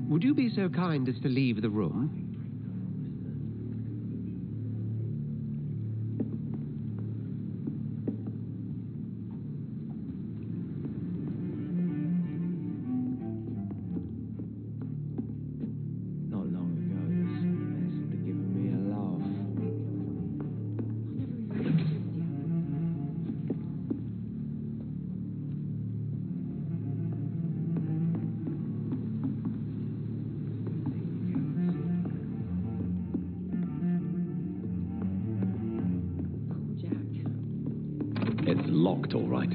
Would you be so kind as to leave the room? It's locked, all right.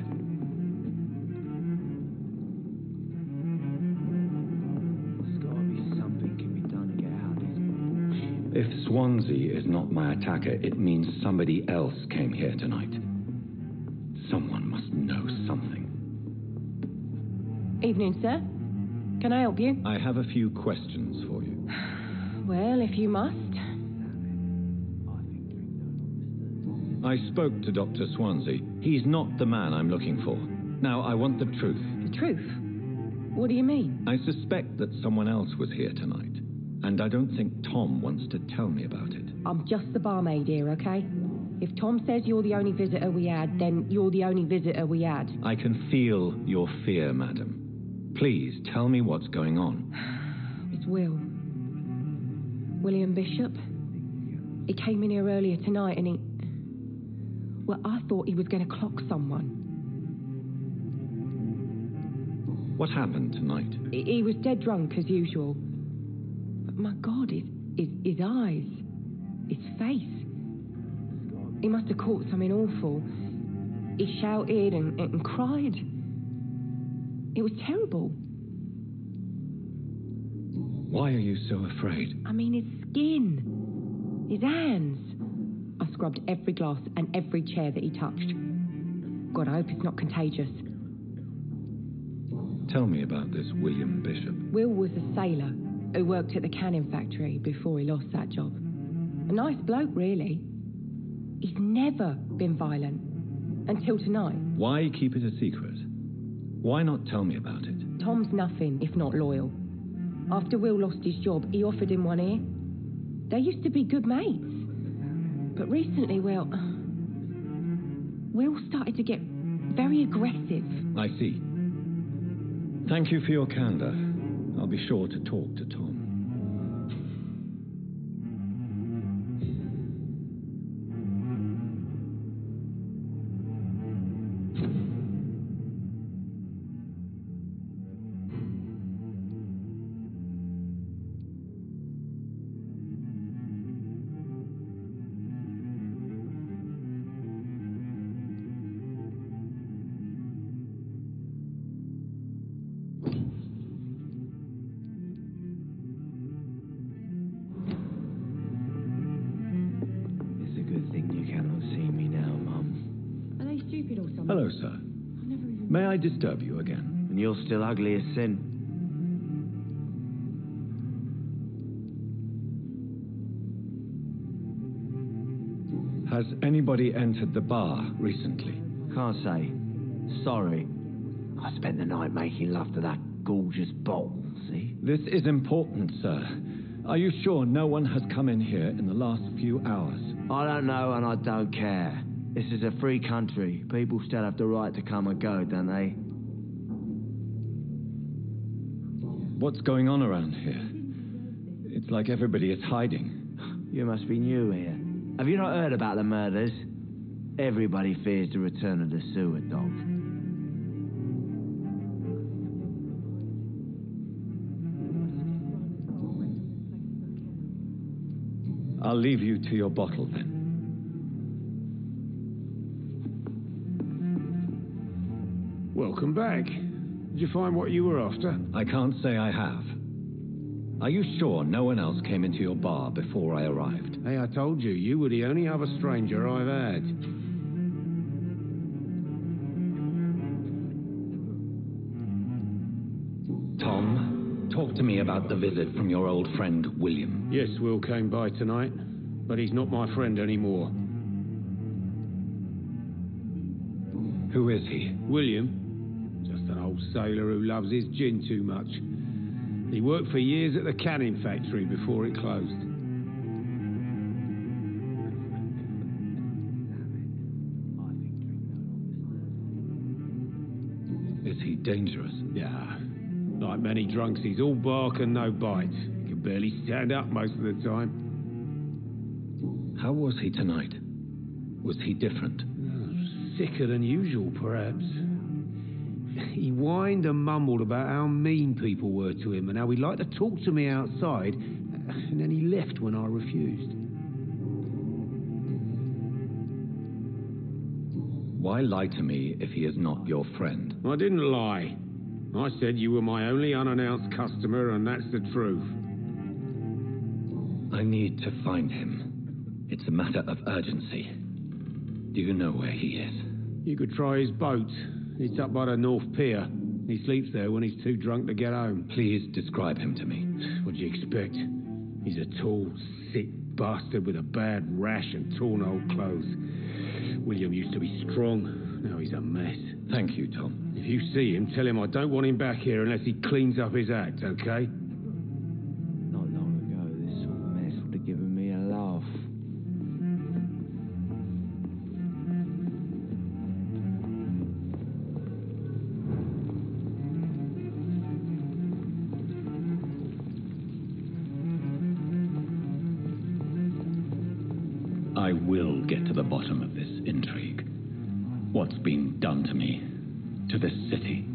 There's gotta be something can be done to get out of this bullshit. If Swansea is not my attacker, it means somebody else came here tonight. Someone must know something. Evening, sir. Can I help you? I have a few questions for you. Well, if you must. I spoke to Dr. Swansea. He's not the man I'm looking for. Now, I want the truth. The truth? What do you mean? I suspect that someone else was here tonight, and I don't think Tom wants to tell me about it. I'm just the barmaid here, okay? If Tom says you're the only visitor we had, then you're the only visitor we had. I can feel your fear, madam. Please, tell me what's going on. It's William Bishop. He came in here earlier tonight and well, I thought he was going to clock someone. What happened tonight? He was dead drunk, as usual. But my God, his eyes, his face. He must have caught something awful. He shouted and cried. It was terrible. Why are you so afraid? I mean, his skin, his hands. I scrubbed every glass and every chair that he touched. God, I hope it's not contagious. Tell me about this William Bishop. Will was a sailor who worked at the canning factory before he lost that job. A nice bloke, really. He's never been violent. Until tonight. Why keep it a secret? Why not tell me about it? Tom's nothing if not loyal. After Will lost his job, he offered him one ear. They used to be good mates. But recently, well, Will started to get very aggressive. I see. Thank you for your candor. I'll be sure to talk to Tom. Hello, sir. May I disturb you again? And you're still ugly as sin. Has anybody entered the bar recently? Can't say. Sorry. I spent the night making love to that gorgeous bottle, see? This is important, sir. Are you sure no one has come in here in the last few hours? I don't know and I don't care. This is a free country. People still have the right to come and go, don't they? What's going on around here? It's like everybody is hiding. You must be new here. Have you not heard about the murders? Everybody fears the return of the sewer dog. I'll leave you to your bottle then. Welcome back. Did you find what you were after? I can't say I have. Are you sure no one else came into your bar before I arrived? Hey, I told you, you were the only other stranger I've had. Tom, talk to me about the visit from your old friend, William. Yes, Will came by tonight, but he's not my friend anymore. Who is he? William? Just an old sailor who loves his gin too much. He worked for years at the canning factory before it closed. Is he dangerous? Yeah. Like many drunks, he's all bark and no bite. He can barely stand up most of the time. How was he tonight? Was he different? Sicker than usual, perhaps. He whined and mumbled about how mean people were to him and how he'd like to talk to me outside, and then he left when I refused. Why lie to me if he is not your friend? I didn't lie. I said you were my only unannounced customer, and that's the truth. I need to find him. It's a matter of urgency. Do you know where he is? You could try his boat. It's up by the North Pier. He sleeps there when he's too drunk to get home. Please describe him to me. What do you expect? He's a tall, sick bastard with a bad rash and torn old clothes. William used to be strong. Now he's a mess. Thank you, Tom. If you see him, tell him I don't want him back here unless he cleans up his act, okay? Not long ago, this sort of mess would have given me a laugh. I will get to the bottom of this intrigue. What's been done to me, to this city?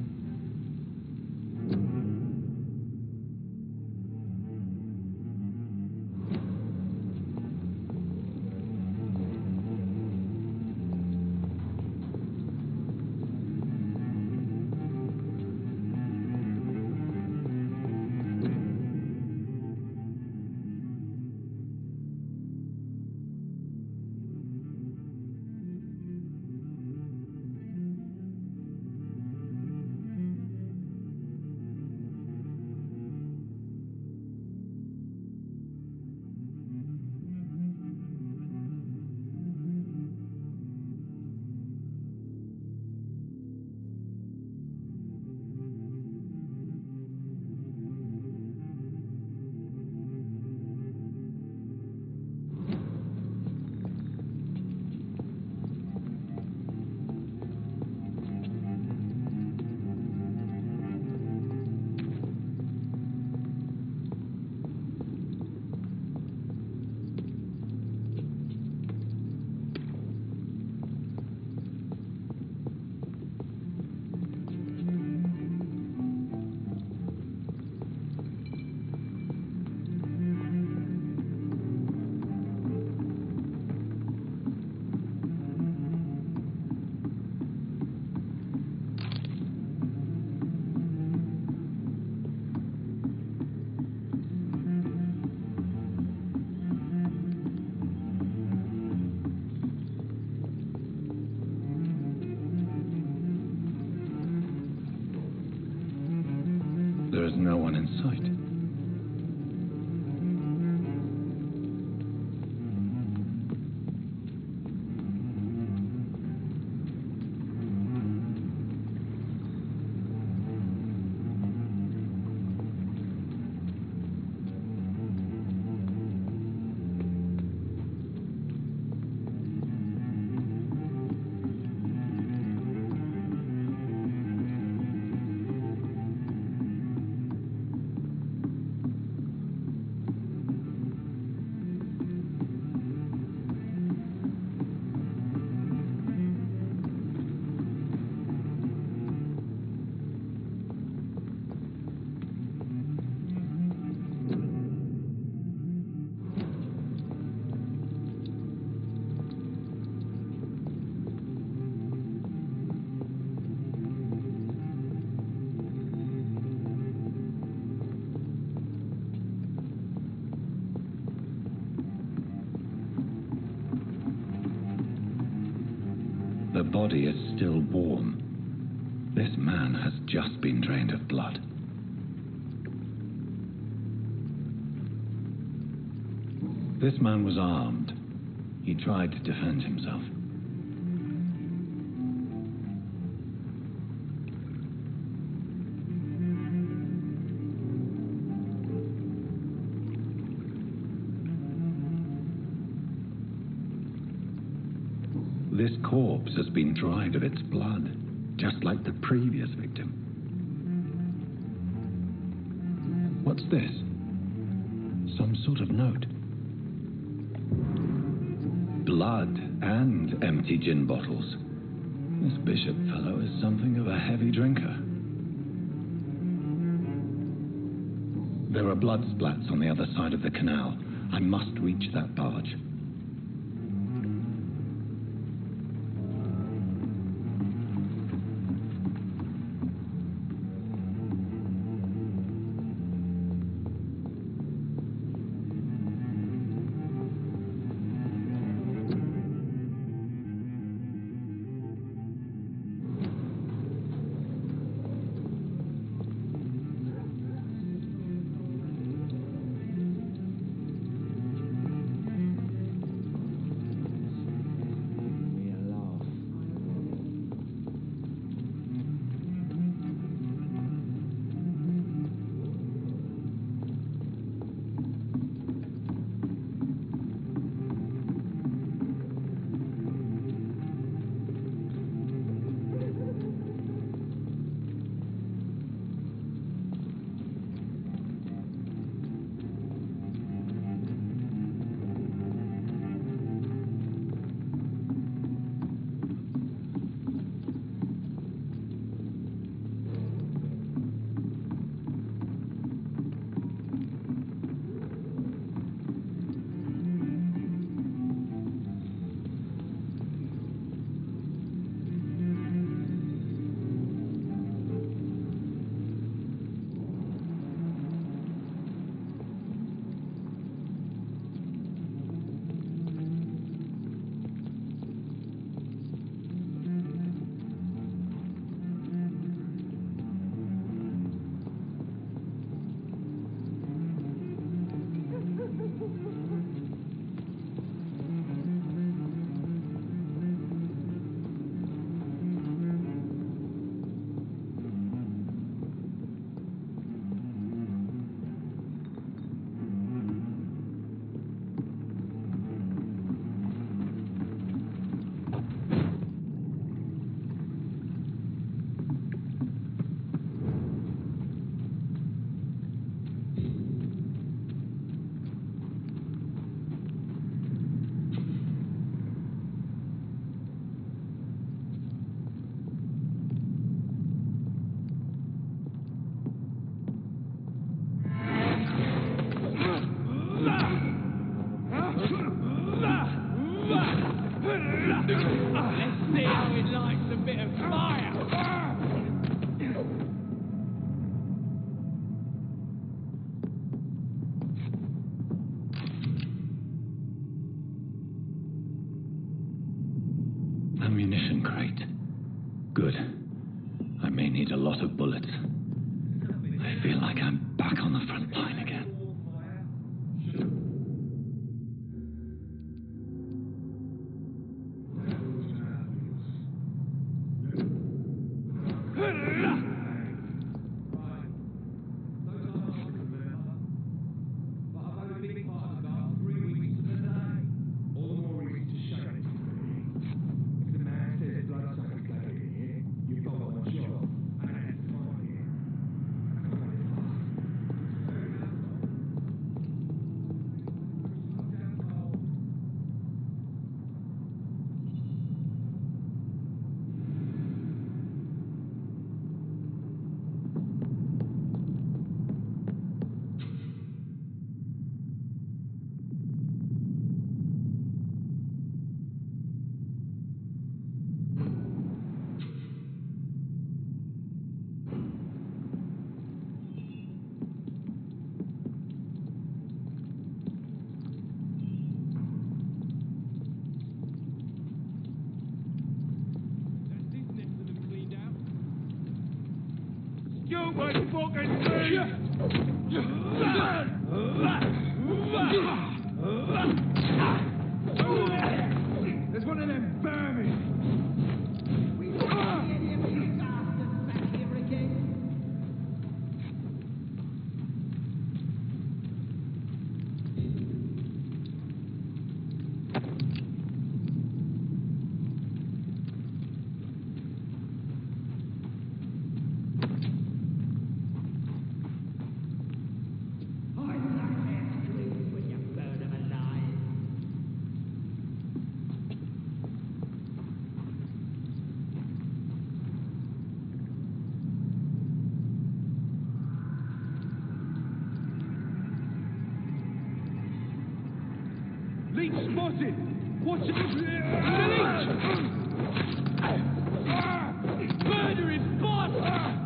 There is no one in sight. The body is still warm. This man has just been drained of blood. This man was armed. He tried to defend himself. This corpse has been dried of its blood, just like the previous victim. What's this? Some sort of note. Blood and empty gin bottles. This Bishop fellow is something of a heavy drinker. There are blood splats on the other side of the canal. I must reach that barge. Ammunition crate. Good. I may need a lot of bullets. I feel like I'm back on the front line again. There's one of them vermin. Leech spotted! Watch it! Leech! Murdering boss!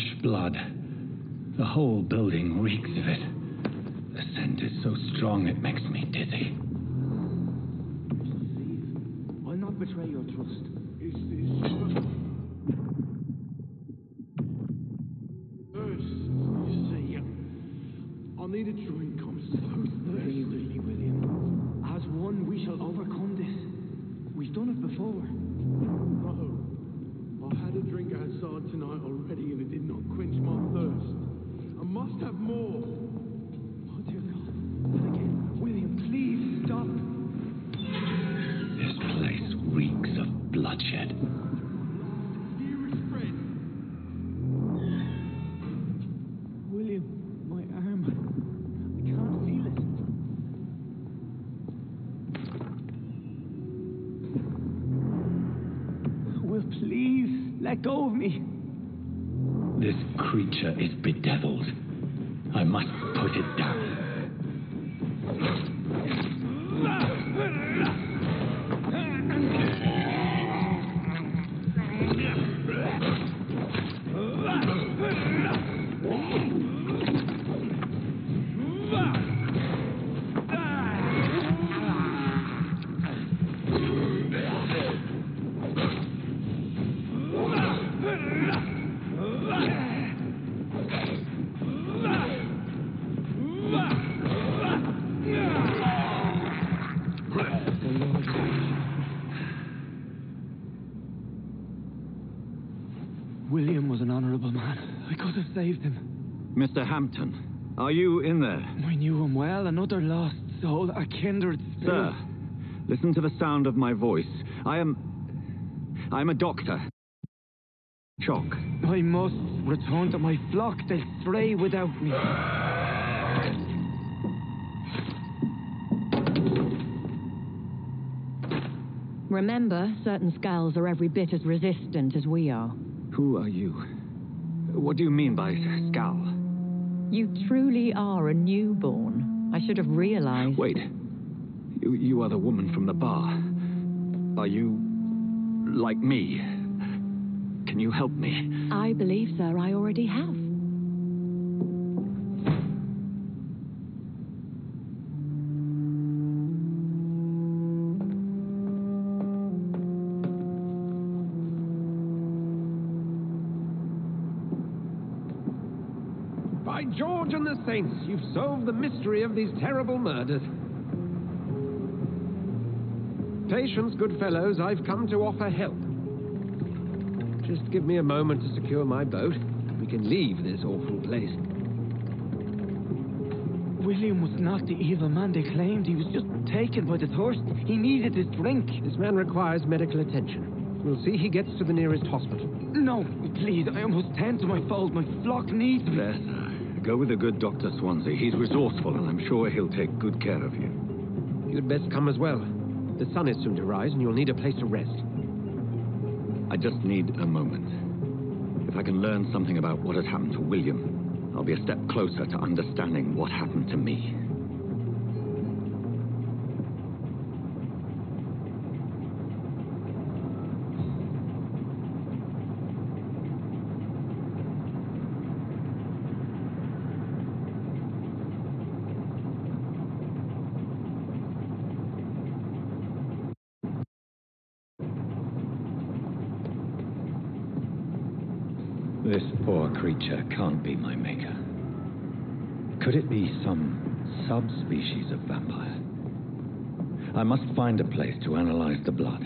fresh blood. The whole building reeks of it. The scent is so strong it makes me dizzy. I'll not betray your trust. Is this thirst? You see, I need a drink. I'm so thirsty. Really, William. As one, we shall overcome this. We've done it before. No. I had a drink outside tonight already and it did not quench my thirst. I must have more. Oh, dear God. Not again. William, please stop. This place reeks of bloodshed. Dearest friend. William, my arm. I can't feel it. Will, please, let go of me. This creature is bedeviled. I must put it down. William was an honourable man. I could have saved him. Mr. Hampton, are you in there? I knew him well, another lost soul, a kindred spirit. Sir, listen to the sound of my voice. I'm a doctor. Shock. I must return to my flock. They'll stray without me. Remember, certain skulls are every bit as resistant as we are. Who are you? What do you mean by skull? You truly are a newborn. I should have realized. Wait. You are the woman from the bar. Are you like me? Can you help me? I believe, sir, I already have. By George and the Saints, you've solved the mystery of these terrible murders. Patience, good fellows, I've come to offer help. Just give me a moment to secure my boat. We can leave this awful place. William was not the evil man they claimed. He was just taken by the thirst. He needed his drink. This man requires medical attention. We'll see he gets to the nearest hospital. No, please, I must tend to my fold. My flock needs me. There, sir. Go with the good Dr. Swansea. He's resourceful, and I'm sure he'll take good care of you. You'd best come as well. The sun is soon to rise, and you'll need a place to rest. I just need a moment. If I can learn something about what has happened to William, I'll be a step closer to understanding what happened to me. This poor creature can't be my maker. Could it be some subspecies of vampire? I must find a place to analyze the blood.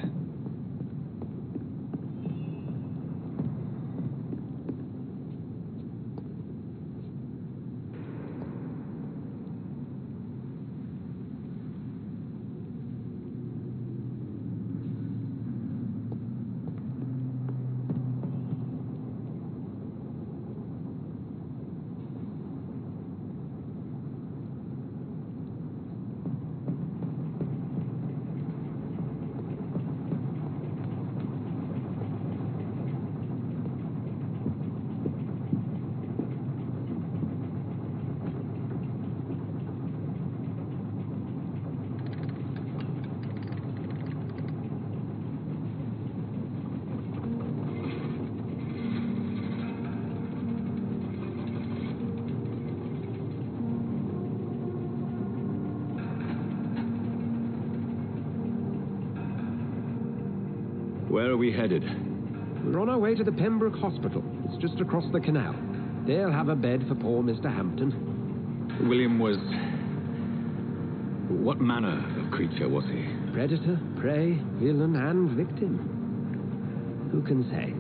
Where are we headed? We're on our way to the Pembroke Hospital. It's just across the canal. They'll have a bed for poor Mr. Hampton. William was... What manner of creature was he? Predator, prey, villain, and victim. Who can say?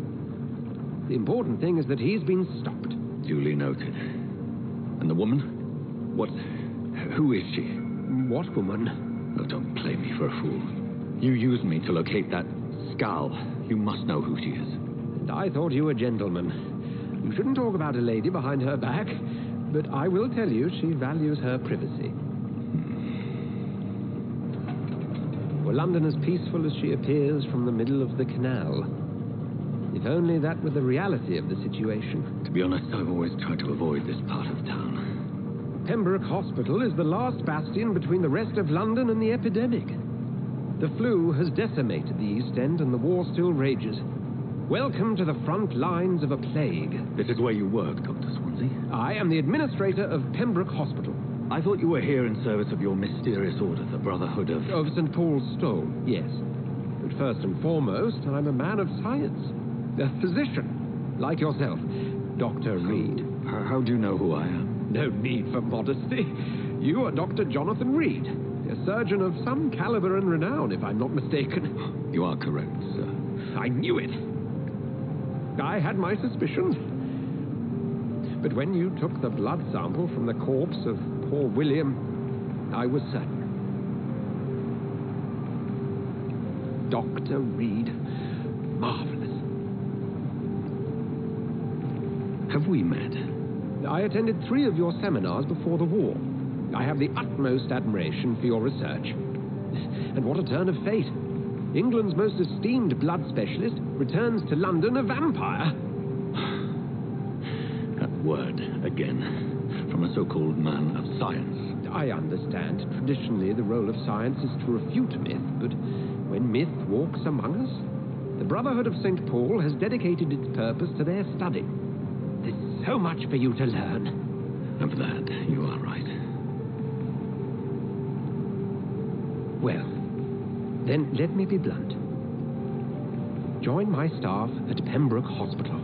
The important thing is that he's been stopped. Duly noted. And the woman? What... Who is she? What woman? Oh, don't play me for a fool. You used me to locate that skull. You must know who she is. And I thought you a gentleman. You shouldn't talk about a lady behind her back, but I will tell you she values her privacy. Were London as peaceful as she appears from the middle of the canal? If only that were the reality of the situation. To be honest, I've always tried to avoid this part of town. Pembroke Hospital is the last bastion between the rest of London and the epidemic. The flu has decimated the East End and the war still rages. Welcome to the front lines of a plague. This is where you work, Dr. Swansea. I am the administrator of Pembroke Hospital. I thought you were here in service of your mysterious order, the Brotherhood of... Of St. Paul's Stole, yes. But first and foremost, I'm a man of science. A physician, like yourself, Dr. Reed. How do you know who I am? No need for modesty. You are Dr. Jonathan Reed, a surgeon of some caliber and renown, if I'm not mistaken. You are correct, sir. I knew it. I had my suspicions. But when you took the blood sample from the corpse of poor William, I was certain. Dr. Reed, marvelous. Have we met? I attended 3 of your seminars before the war. I have the utmost admiration for your research. And what a turn of fate. England's most esteemed blood specialist returns to London a vampire. That word, again, from a so-called man of science. I understand. Traditionally, the role of science is to refute myth, but when myth walks among us, the Brotherhood of St. Paul has dedicated its purpose to their study. There's so much for you to learn. Of that, you are right. Well, then let me be blunt. Join my staff at Pembroke Hospital.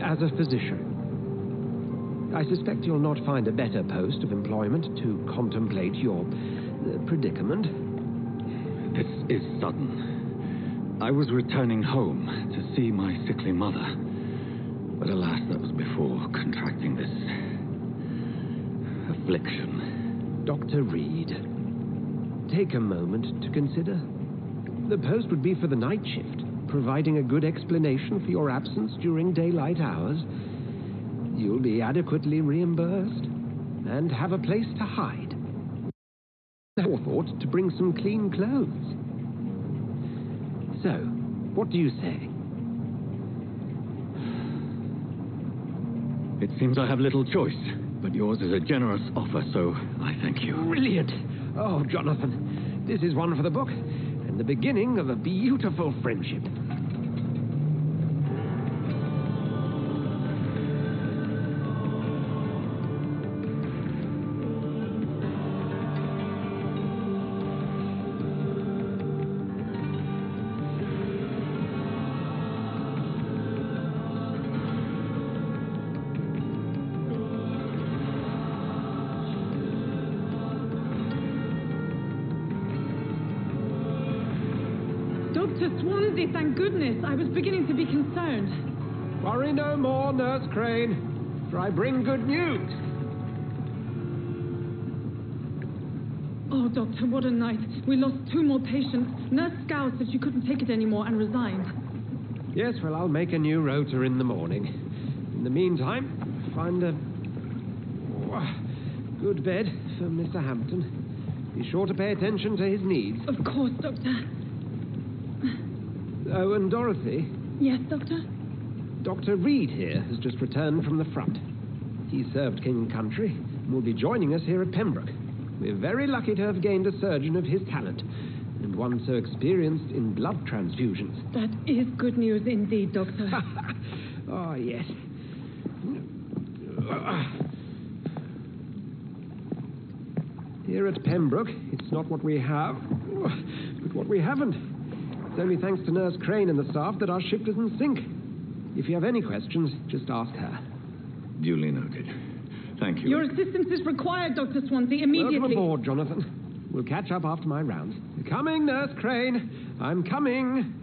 As a physician. I suspect you'll not find a better post of employment to contemplate your predicament. This is sudden. I was returning home to see my sickly mother. But alas, that was before contracting this affliction. Dr. Reed, take a moment to consider. The post would be for the night shift, providing a good explanation for your absence during daylight hours. You'll be adequately reimbursed and have a place to hide. Forethought to bring some clean clothes. So, what do you say? It seems I have little choice, but yours is a generous offer, so I thank you. Brilliant! Oh, Jonathan, this is one for the book, and the beginning of a beautiful friendship. Dr. Swansea, thank goodness. I was beginning to be concerned. Worry no more, Nurse Crane, for I bring good news. Oh, Doctor, what a night. We lost 2 more patients. Nurse Scow said she couldn't take it anymore and resigned. Yes, well, I'll make a new rota in the morning. In the meantime, find a good bed for Mr. Hampton. Be sure to pay attention to his needs. Of course, Doctor. Oh, and Dorothy? Yes, Doctor? Dr. Reed here has just returned from the front. He served King and Country and will be joining us here at Pembroke. We're very lucky to have gained a surgeon of his talent, and one so experienced in blood transfusions. That is good news indeed, Doctor. Oh, yes. Here at Pembroke, it's not what we have, but what we haven't. It's only thanks to Nurse Crane and the staff that our ship doesn't sink. If you have any questions, just ask her. Duly noted. Thank you. Your assistance is required, Dr. Swansea, immediately. Welcome aboard, Jonathan. We'll catch up after my round. Coming, Nurse Crane. I'm coming.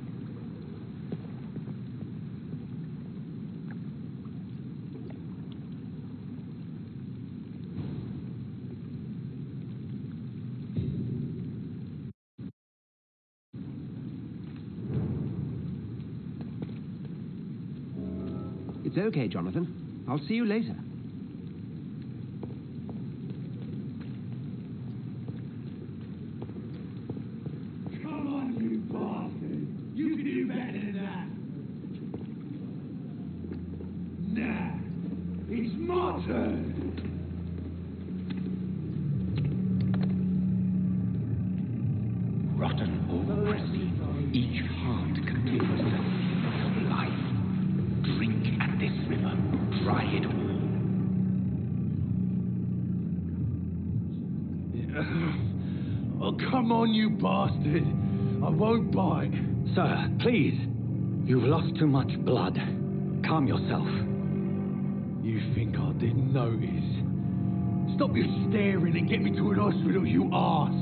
It's okay, Jonathan. I'll see you later. Come on, you bastard! You can do better than that! Nah, it's my turn! Rotten or crispy, each heart contains the seed of life. Drink at this river, dry it all. Oh, come on, you bastard! I won't bite. Sir, please. You've lost too much blood. Calm yourself. You think I didn't notice? Stop your staring and get me to an hospital, you arse!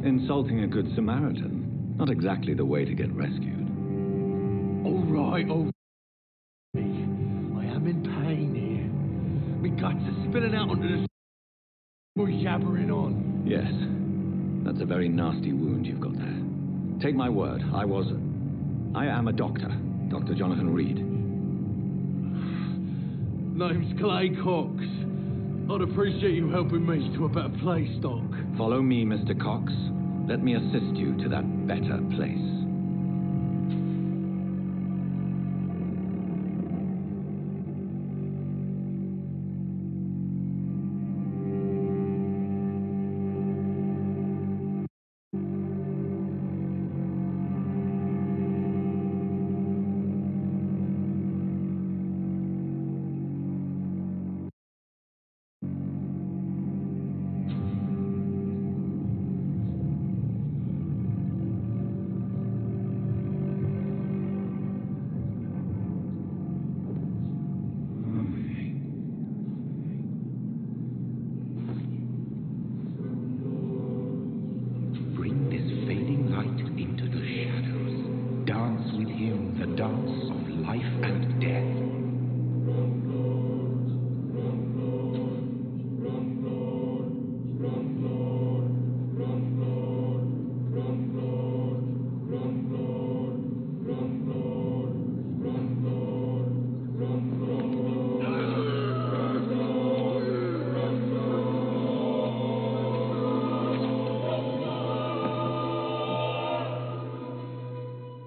Insulting a good Samaritan. Not exactly the way to get rescued. All right. I am in pain here. My guts are spilling out onto the we're yabbering on. Yes. That's a very nasty wound you've got there. Take my word, I am a doctor. Dr. Jonathan Reed. Name's Clay Cox. I'd appreciate you helping me to a better place, Doc. Follow me, Mr. Cox. Let me assist you to that better place.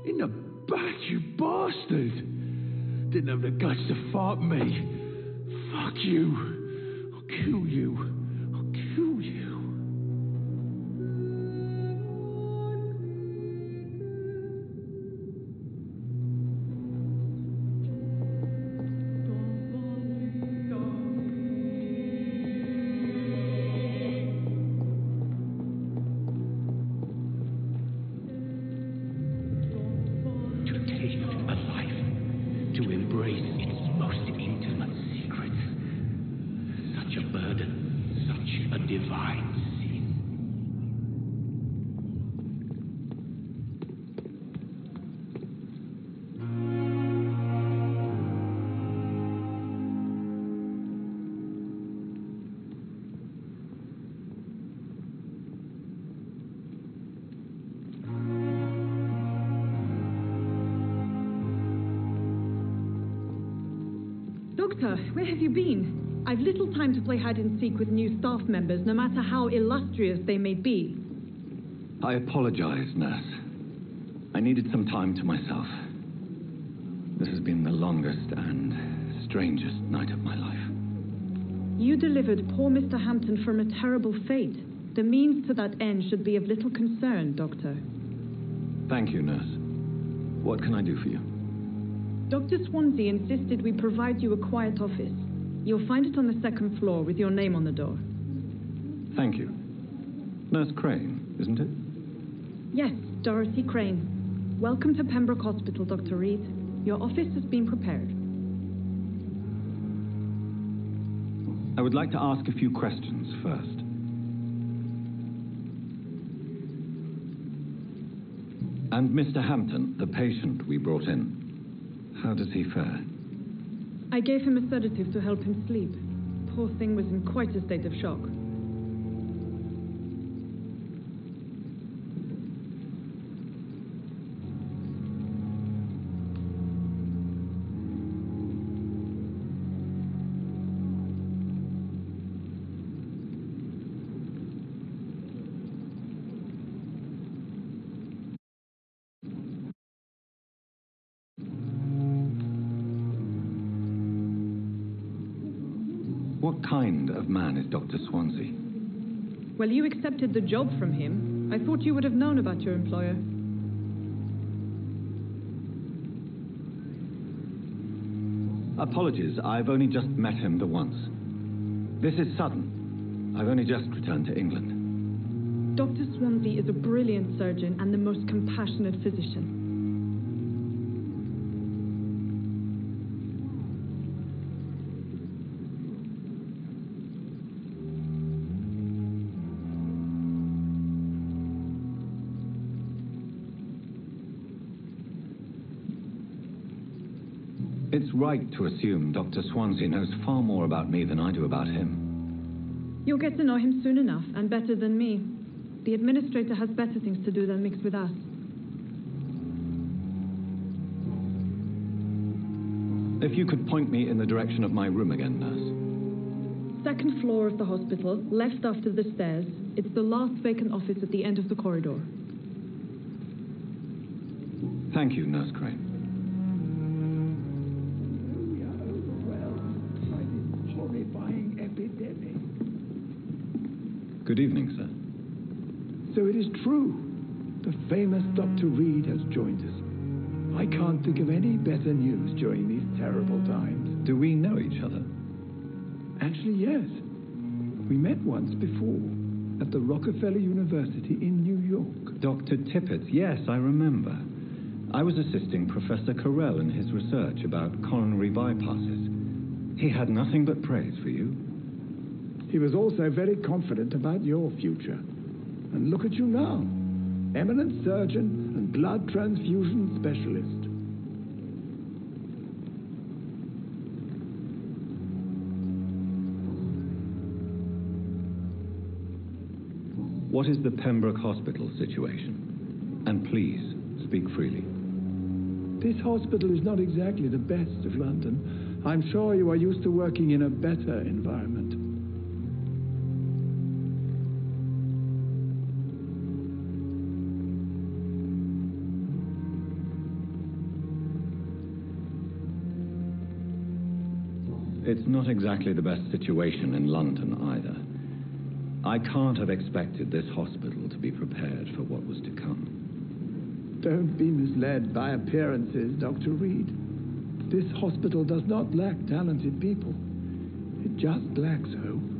In the back, you bastard! Didn't have the guts to fight me. Fuck you. I'll kill you. I'll kill you. Doctor, where have you been? I've little time to play hide and seek with new staff members, no matter how illustrious they may be. I apologize, nurse. I needed some time to myself. This has been the longest and strangest night of my life. You delivered poor Mr. Hampton from a terrible fate. The means to that end should be of little concern, Doctor. Thank you, nurse. What can I do for you? Dr. Swansea insisted we provide you a quiet office. You'll find it on the second floor with your name on the door. Thank you. Nurse Crane, isn't it? Yes, Dorothy Crane. Welcome to Pembroke Hospital, Dr. Reed. Your office has been prepared. I would like to ask a few questions first. And Mr. Hampton, the patient we brought in, how does he fare? I gave him a sedative to help him sleep. Poor thing was in quite a state of shock. What kind of man is Dr. Swansea? Well, you accepted the job from him. I thought you would have known about your employer. Apologies, I've only just met him the once. This is sudden. I've only just returned to England. Dr. Swansea is a brilliant surgeon and the most compassionate physician. It's right to assume Dr. Swansea knows far more about me than I do about him. You'll get to know him soon enough, and better than me. The administrator has better things to do than mix with us. If you could point me in the direction of my room again, nurse. Second floor of the hospital, left after the stairs. It's the last vacant office at the end of the corridor. Thank you, Nurse Crane. Good evening, sir. So it is true. The famous Dr. Reed has joined us. I can't think of any better news during these terrible times. Do we know each other? Actually, yes. We met once before at the Rockefeller University in New York. Dr. Tippett, yes, I remember. I was assisting Professor Carell in his research about coronary bypasses. He had nothing but praise for you. He was also very confident about your future. And look at you now. Eminent surgeon and blood transfusion specialist. What is the Pembroke Hospital situation? And please, speak freely. This hospital is not exactly the best of London. I'm sure you are used to working in a better environment. It's not exactly the best situation in London either. I can't have expected this hospital to be prepared for what was to come. Don't be misled by appearances, Dr. Reed. This hospital does not lack talented people. It just lacks hope.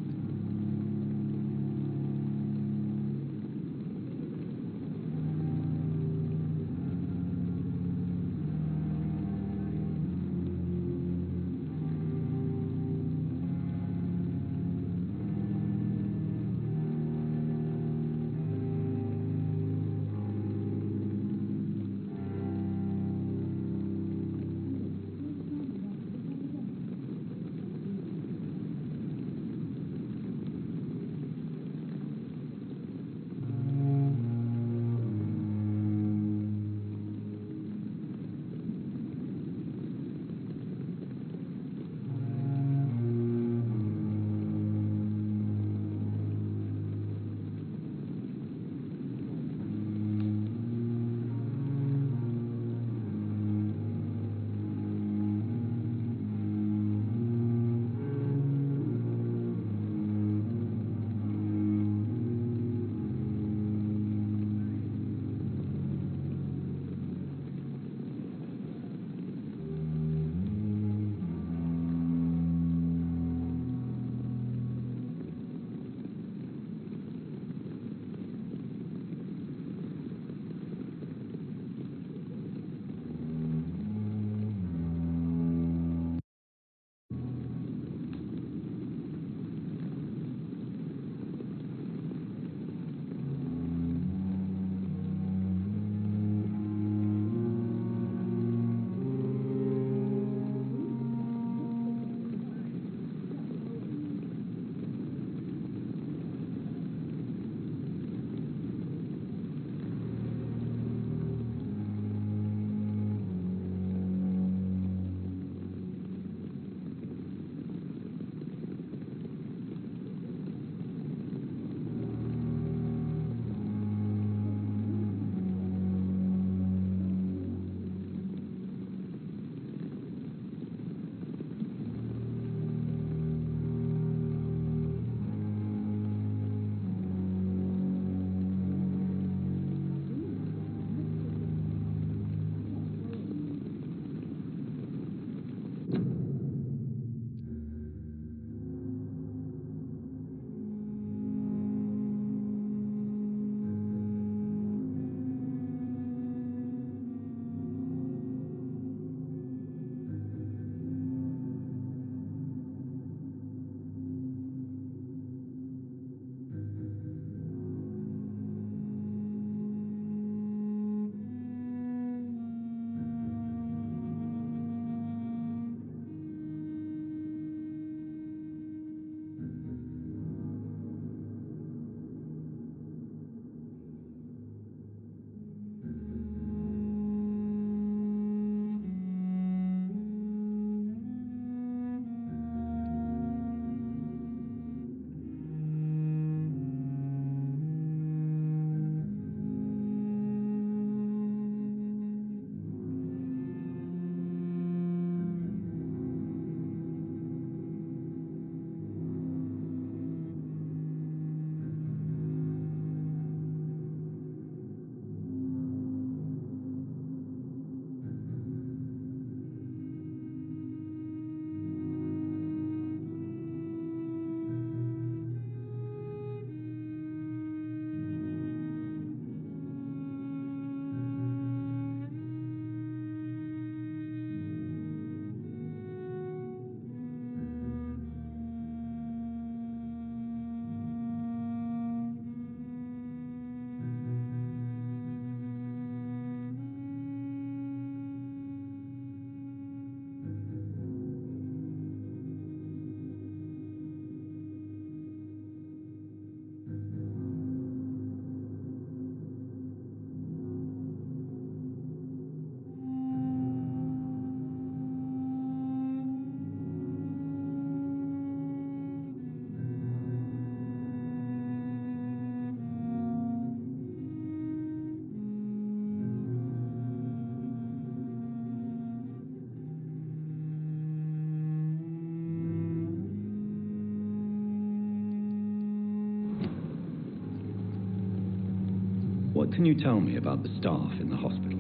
What can you tell me about the staff in the hospital?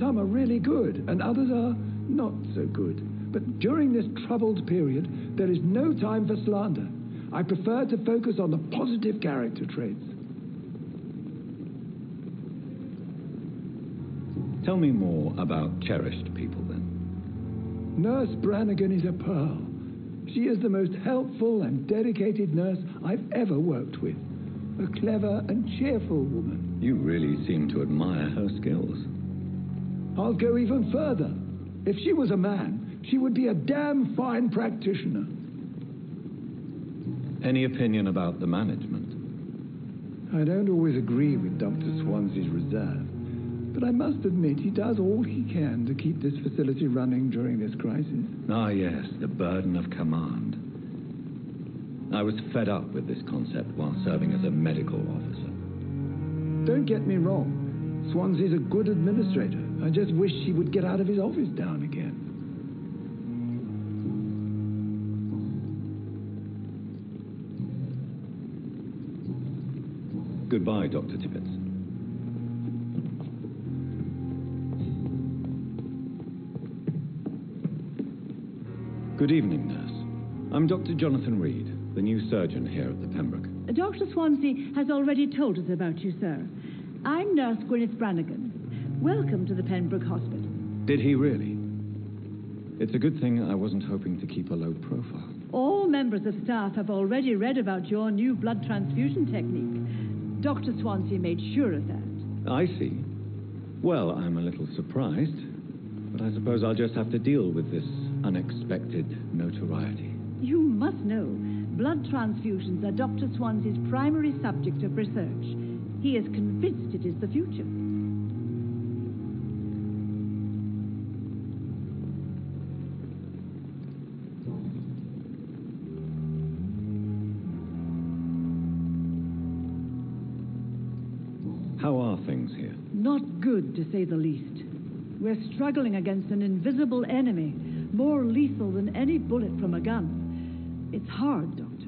Some are really good, and others are not so good. But during this troubled period, there is no time for slander. I prefer to focus on the positive character traits. Tell me more about cherished people, then. Nurse Brannigan is a pearl. She is the most helpful and dedicated nurse I've ever worked with. A clever and cheerful woman. You really seem to admire her skills. I'll go even further. If she was a man, she would be a damn fine practitioner. Any opinion about the management? I don't always agree with Dr. Swansea's reserve, but I must admit he does all he can to keep this facility running during this crisis. Ah, yes, the burden of command. I was fed up with this concept while serving as a medical officer. Don't get me wrong. Swansea's a good administrator. I just wish he would get out of his office down again. Goodbye, Dr. Tippett. Good evening, nurse. I'm Dr. Jonathan Reed, the new surgeon here at the Pembroke. Dr. Swansea has already told us about you, sir. I'm Nurse Gwyneth Brannigan. Welcome to the Pembroke Hospital. Did he really? It's a good thing I wasn't hoping to keep a low profile. All members of staff have already read about your new blood transfusion technique. Dr. Swansea made sure of that. I see. Well, I'm a little surprised, but I suppose I'll just have to deal with this unexpected notoriety. You must know, blood transfusions are Dr. Swansea's primary subject of research. He is convinced it is the future. How are things here? Not good, to say the least. We're struggling against an invisible enemy, more lethal than any bullet from a gun. It's hard, Doctor.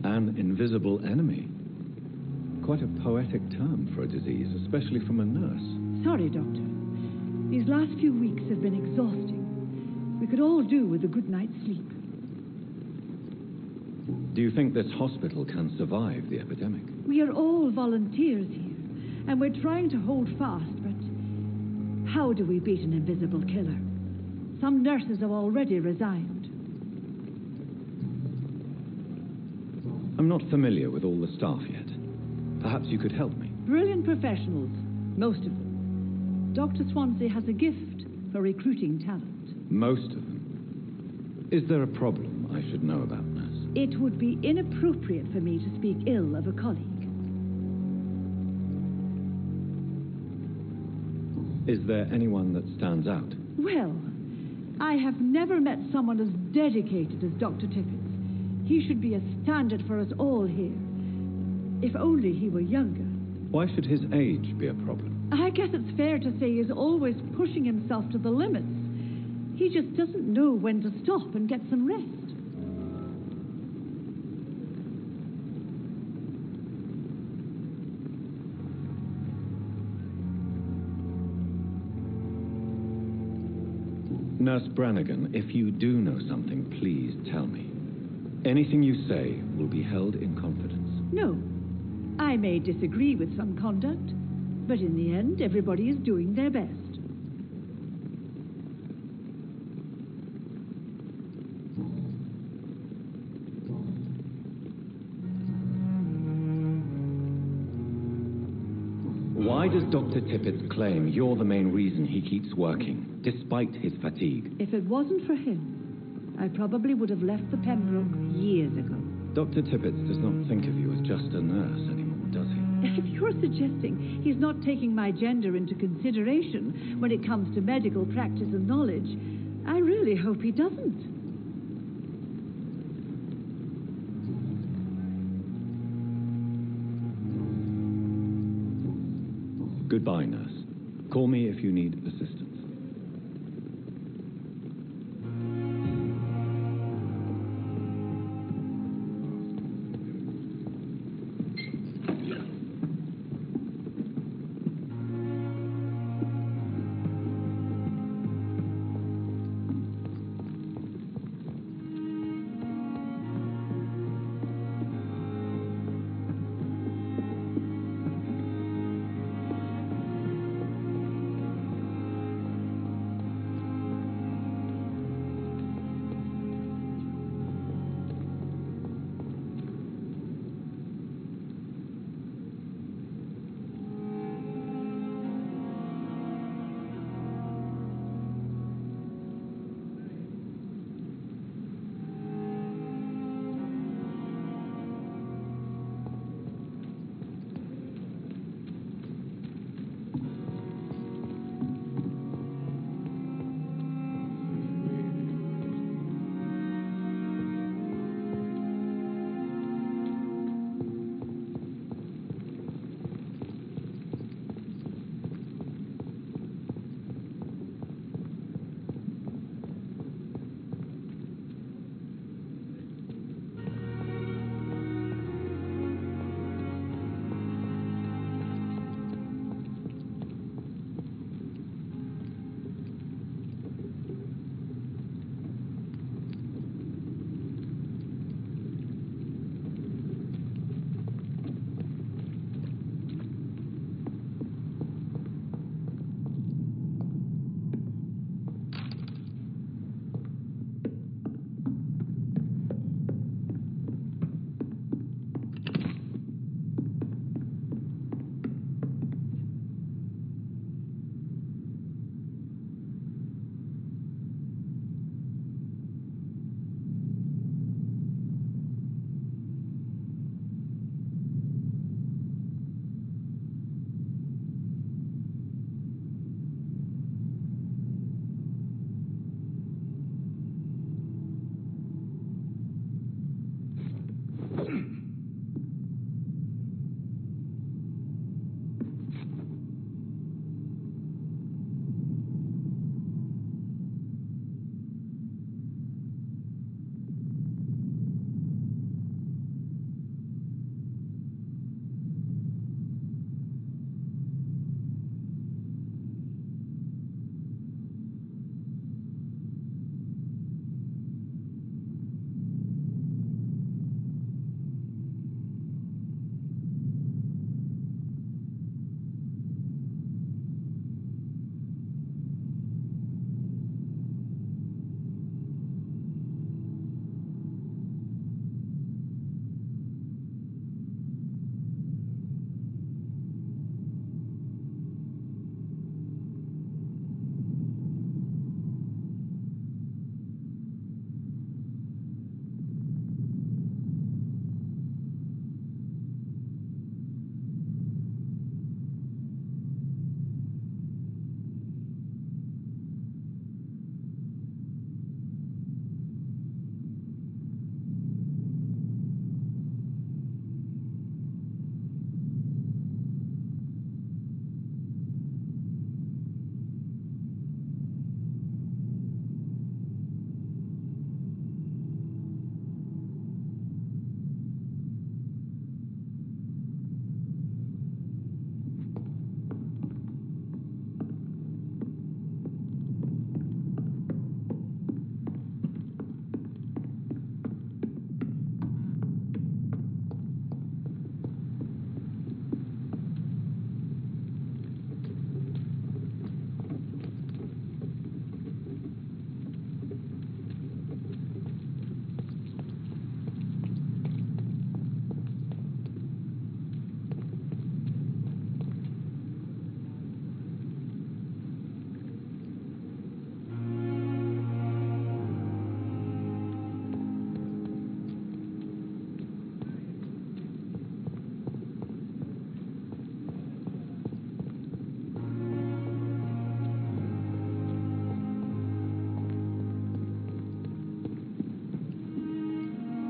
An invisible enemy. Quite a poetic term for a disease, especially from a nurse. Sorry, Doctor. These last few weeks have been exhausting. We could all do with a good night's sleep. Do you think this hospital can survive the epidemic? We are all volunteers here, and we're trying to hold fast, but how do we beat an invisible killer? Some nurses have already resigned. I'm not familiar with all the staff yet. Perhaps you could help me. Brilliant professionals, most of them. Dr. Swansea has a gift for recruiting talent. Most of them. Is there a problem I should know about, nurse? It would be inappropriate for me to speak ill of a colleague. Is there anyone that stands out? Well, I have never met someone as dedicated as Dr. Tippett. He should be a standard for us all here. If only he were younger. Why should his age be a problem? I guess it's fair to say he's always pushing himself to the limits. He just doesn't know when to stop and get some rest. Nurse Brannigan, if you do know something, please tell me. Anything you say will be held in confidence. No. I may disagree with some conduct, but in the end, everybody is doing their best. Why does Dr. Tippett claim you're the main reason he keeps working, despite his fatigue? If it wasn't for him, I probably would have left the Pembroke years ago. Dr. Tippett does not think of you as just a nurse anymore, does he? If you're suggesting he's not taking my gender into consideration when it comes to medical practice and knowledge, I really hope he doesn't. Goodbye, nurse. Call me if you need assistance.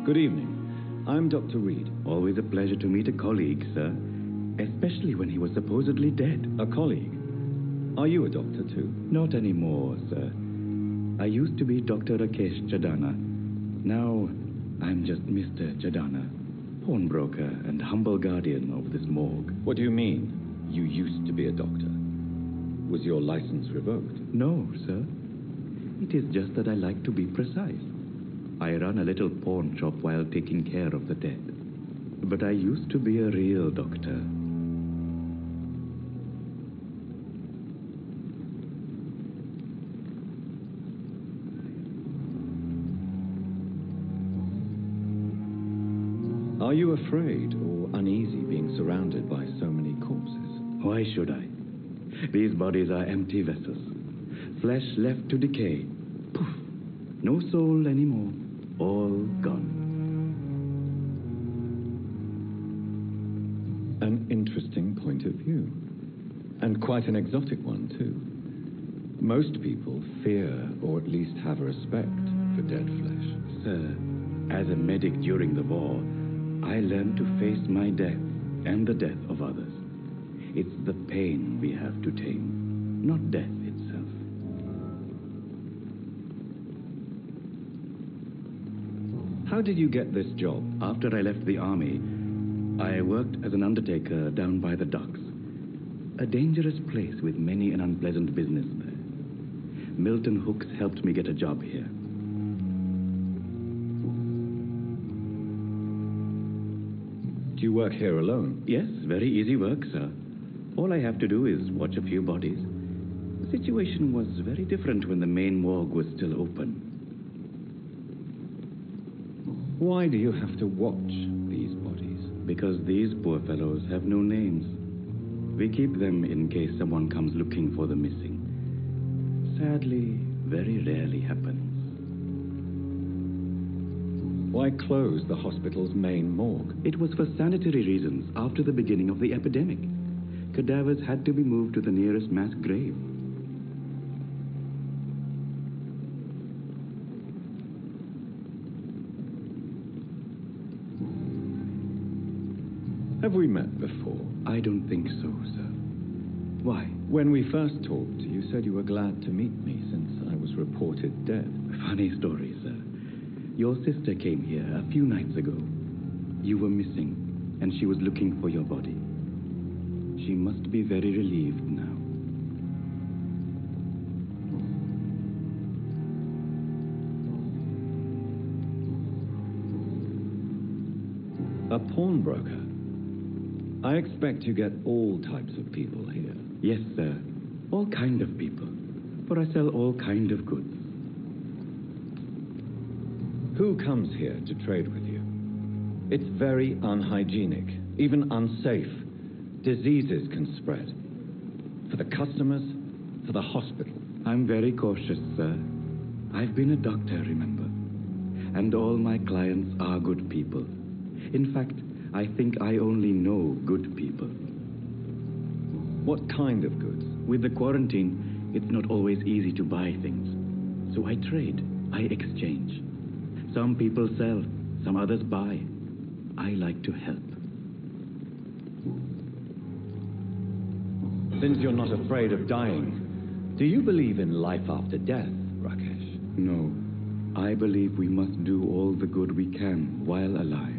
Good evening. I'm Dr. Reed. Always a pleasure to meet a colleague, sir. Especially when he was supposedly dead. A colleague? Are you a doctor too? Not anymore, sir. I used to be Dr. Rakesh Chadana. Now, I'm just Mr. Chadana, pawnbroker and humble guardian of this morgue. What do you mean, you used to be a doctor? Was your license revoked? No, sir. It is just that I like to be precise. I run a little pawn shop while taking care of the dead. But I used to be a real doctor. Are you afraid or uneasy being surrounded by so many corpses? Why should I? These bodies are empty vessels. Flesh left to decay. Poof. No soul anymore. All gone. An interesting point of view. And quite an exotic one, too. Most people fear, or at least have a respect, for dead flesh. Sir, as a medic during the war, I learned to face my death and the death of others. It's the pain we have to tame, not death itself. How did you get this job? After I left the army, I worked as an undertaker down by the docks. A dangerous place with many an unpleasant business there. Milton Hooks helped me get a job here. Do you work here alone? Yes, very easy work, sir. All I have to do is watch a few bodies. The situation was very different when the main morgue was still open. Why do you have to watch these bodies? Because these poor fellows have no names. We keep them in case someone comes looking for the missing. Sadly, very rarely happens. Why close the hospital's main morgue? It was for sanitary reasons after the beginning of the epidemic. Cadavers had to be moved to the nearest mass grave. Have we met before? I don't think so, sir. Why? When we first talked, you said you were glad to meet me since I was reported dead. Funny story, sir. Your sister came here a few nights ago. You were missing, and she was looking for your body. She must be very relieved now. A pawnbroker? I expect you get all types of people here. Yes, sir. All kind of people. For I sell all kind of goods. Who comes here to trade with you? It's very unhygienic, even unsafe. Diseases can spread. For the customers, for the hospital. I'm very cautious, sir. I've been a doctor, remember? And all my clients are good people. In fact, I think I only know good people. What kind of goods? With the quarantine, it's not always easy to buy things. So I trade, I exchange. Some people sell, some others buy. I like to help. Since you're not afraid of dying, do you believe in life after death, Rakesh? No. I believe we must do all the good we can while alive.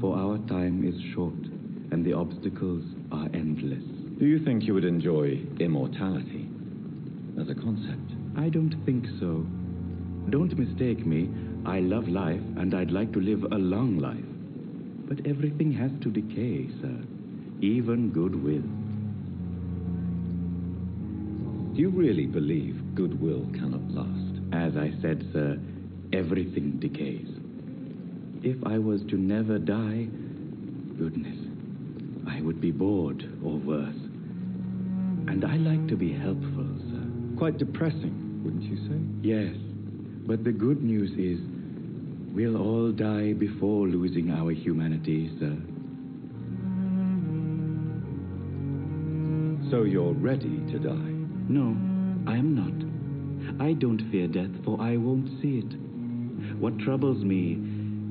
For our time is short, and the obstacles are endless. Do you think you would enjoy immortality as a concept? I don't think so. Don't mistake me. I love life, and I'd like to live a long life. But everything has to decay, sir. Even goodwill. Do you really believe goodwill cannot last? As I said, sir, everything decays. If I was to never die, goodness, I would be bored or worse. And I like to be helpful, sir. Quite depressing, wouldn't you say? Yes, but the good news is we'll all die before losing our humanity, sir. So you're ready to die? No, I am not. I don't fear death, for I won't see it. What troubles me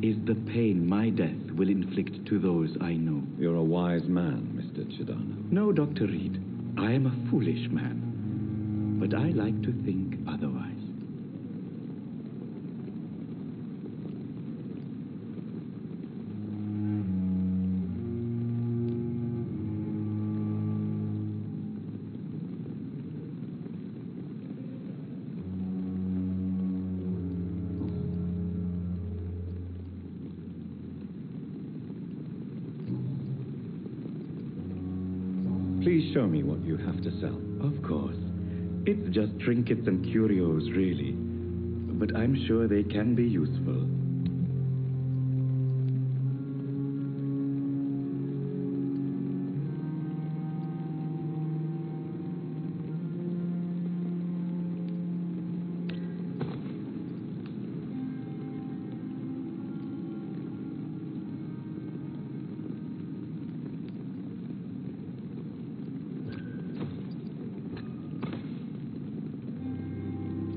is the pain my death will inflict to those I know. You're a wise man, Mr. Chidana. No, Dr. Reed. I am a foolish man. But I like to think otherwise. Please show me what you have to sell. Of course. It's just trinkets and curios, really. But I'm sure they can be useful.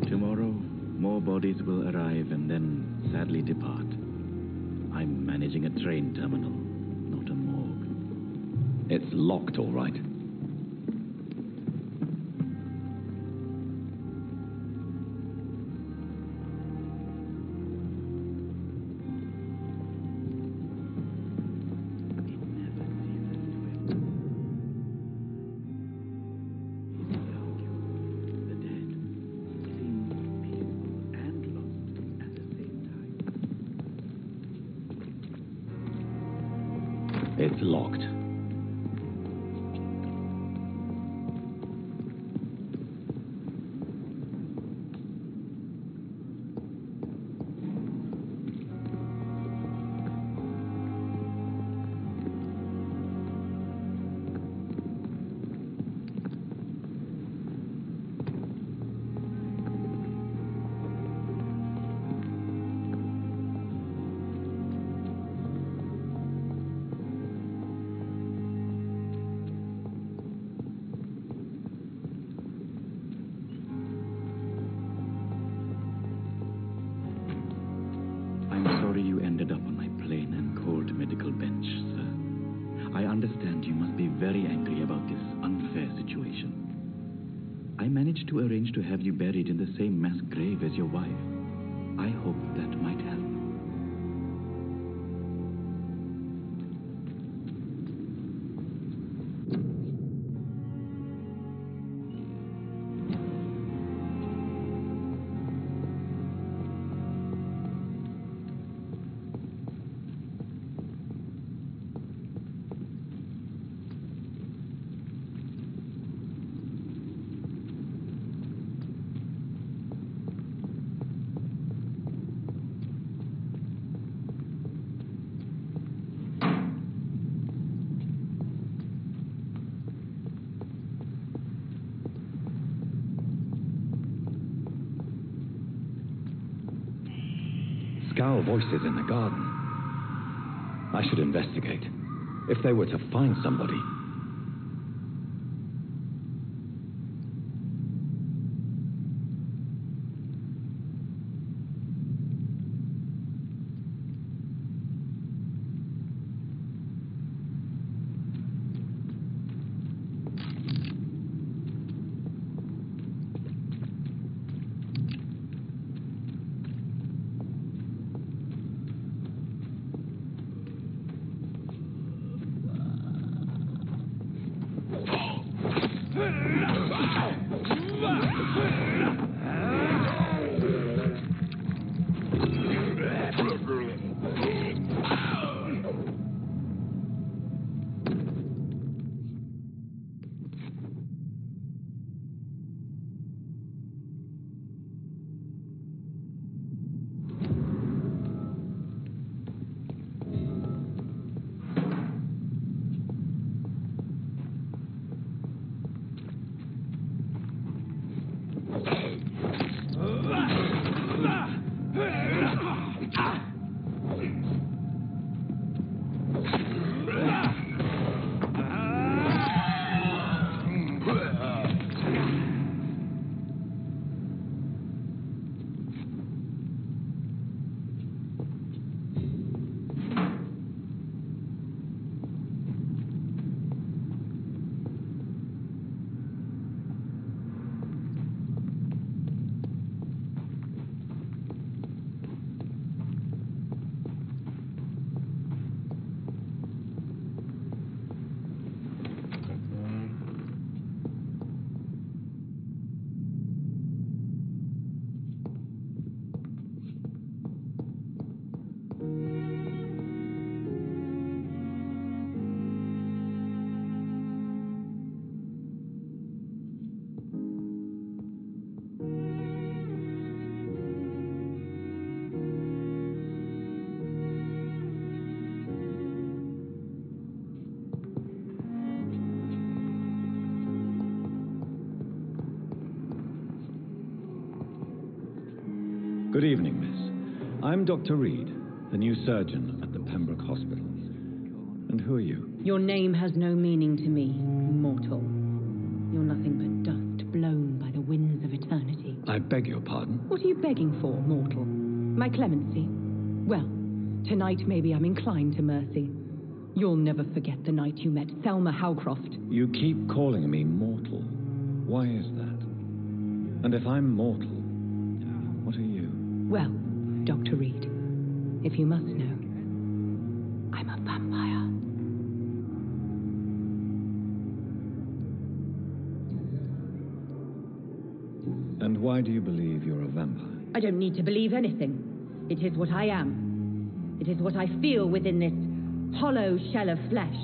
Tomorrow, more bodies will arrive and then sadly depart. I'm managing a train terminal, not a morgue. It's locked, all right. It's locked. You ended up on my plain and cold medical bench, sir. I understand you must be very angry about this unfair situation. I managed to arrange to have you buried in the same mass grave as your wife. I hope that might help. Scowl voices in the garden. I should investigate. If they were to find somebody. Good evening, miss. I'm Dr. Reed, the new surgeon at the Pembroke Hospital. And who are you? Your name has no meaning to me, mortal. You're nothing but dust blown by the winds of eternity. I beg your pardon? What are you begging for, mortal? My clemency? Well, tonight maybe I'm inclined to mercy. You'll never forget the night you met Thelma Howcroft. You keep calling me mortal. Why is that? And if I'm mortal, what are you? Well, Dr. Reed, if you must know, I'm a vampire. And why do you believe you're a vampire? I don't need to believe anything. It is what I am. It is what I feel within this hollow shell of flesh.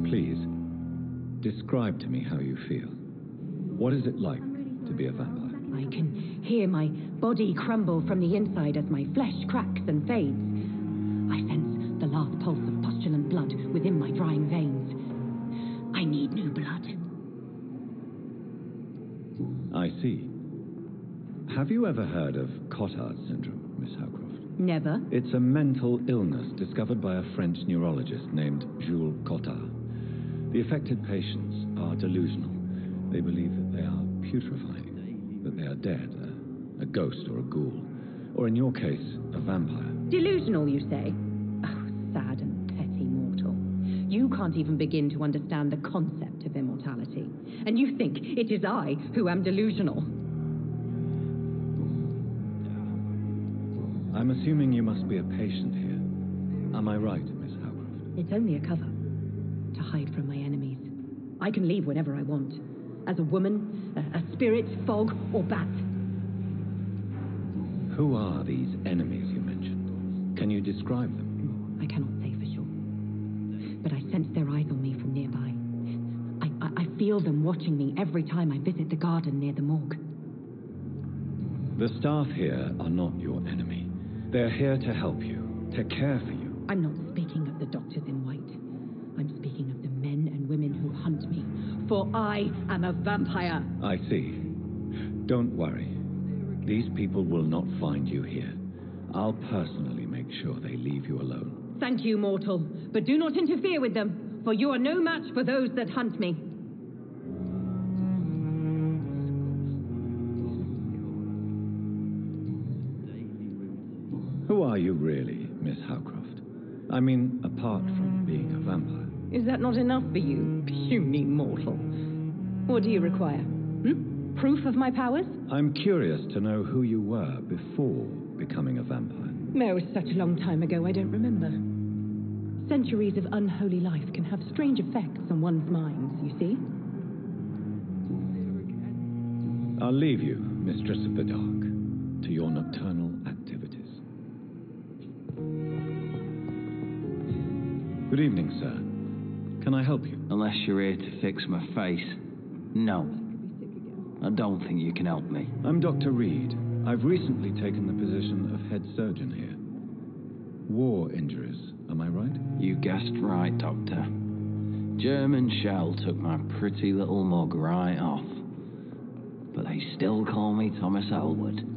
Please, describe to me how you feel. What is it like to be a vampire? I can hear my body crumble from the inside as my flesh cracks and fades. I sense the last pulse of pustulant blood within my drying veins. I need new blood. I see. Have you ever heard of Cotard syndrome, Miss Howcroft? Never. It's a mental illness discovered by a French neurologist named Jules Cotard. The affected patients are delusional. They believe that they are putrefying, that they are dead, a ghost or a ghoul, or in your case, a vampire. Delusional, you say? Oh, sad and petty mortal. You can't even begin to understand the concept of immortality. And you think it is I who am delusional. I'm assuming you must be a patient here. Am I right, Miss Howcroft? It's only a cover to hide from my enemies. I can leave whenever I want. As a woman, a spirit, fog, or bat. Who are these enemies you mentioned? Can you describe them? I cannot say for sure. But I sense their eyes on me from nearby. I feel them watching me every time I visit the garden near the morgue. The staff here are not your enemy. They're here to help you, to care for you. I'm not speaking of the doctors in white. I'm speaking of the men and women who hunt me. For I am a vampire. I see. Don't worry. These people will not find you here. I'll personally make sure they leave you alone. Thank you, mortal. But do not interfere with them, for you are no match for those that hunt me. Who are you really, Miss Howcroft? I mean, apart from being a vampire. Is that not enough for you, puny mortal? What do you require? Proof of my powers? I'm curious to know who you were before becoming a vampire. No, it's such a long time ago, I don't remember. Centuries of unholy life can have strange effects on one's mind, you see? I'll leave you, Mistress of the Dark, to your nocturnal activities. Good evening, sir. Can I help you? Unless you're here to fix my face. No. I don't think you can help me. I'm Dr. Reed. I've recently taken the position of head surgeon here. War injuries, am I right? You guessed right, Doctor. German shell took my pretty little mug right off. But they still call me Thomas Elwood.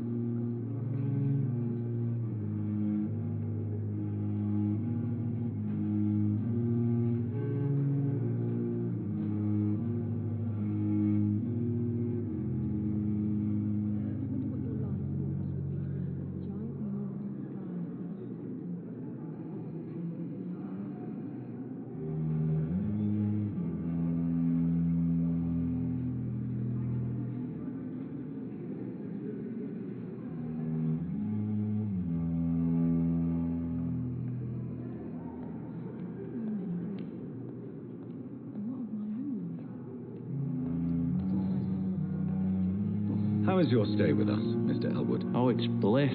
How is your stay with us, Mr. Elwood? Oh, it's bliss.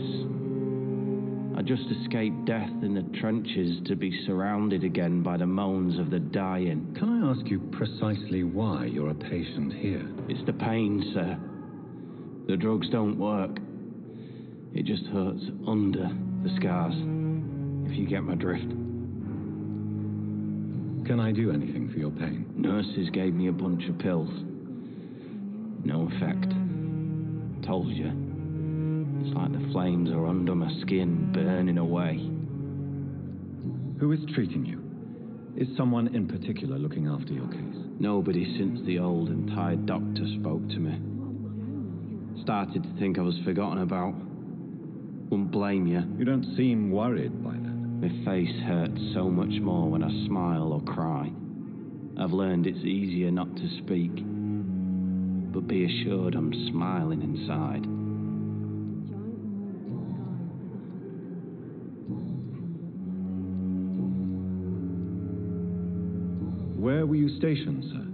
I just escaped death in the trenches to be surrounded again by the moans of the dying. Can I ask you precisely why you're a patient here? It's the pain, sir. The drugs don't work. It just hurts under the scars, if you get my drift. Can I do anything for your pain? Nurses gave me a bunch of pills. No effect. Told you. It's like the flames are under my skin, burning away. Who is treating you? Is someone in particular looking after your case? Nobody since the old and tired doctor spoke to me. Started to think I was forgotten about. Wouldn't blame you. You don't seem worried by that. My face hurts so much more when I smile or cry. I've learned it's easier not to speak. But be assured I'm smiling inside. Where were you stationed, sir?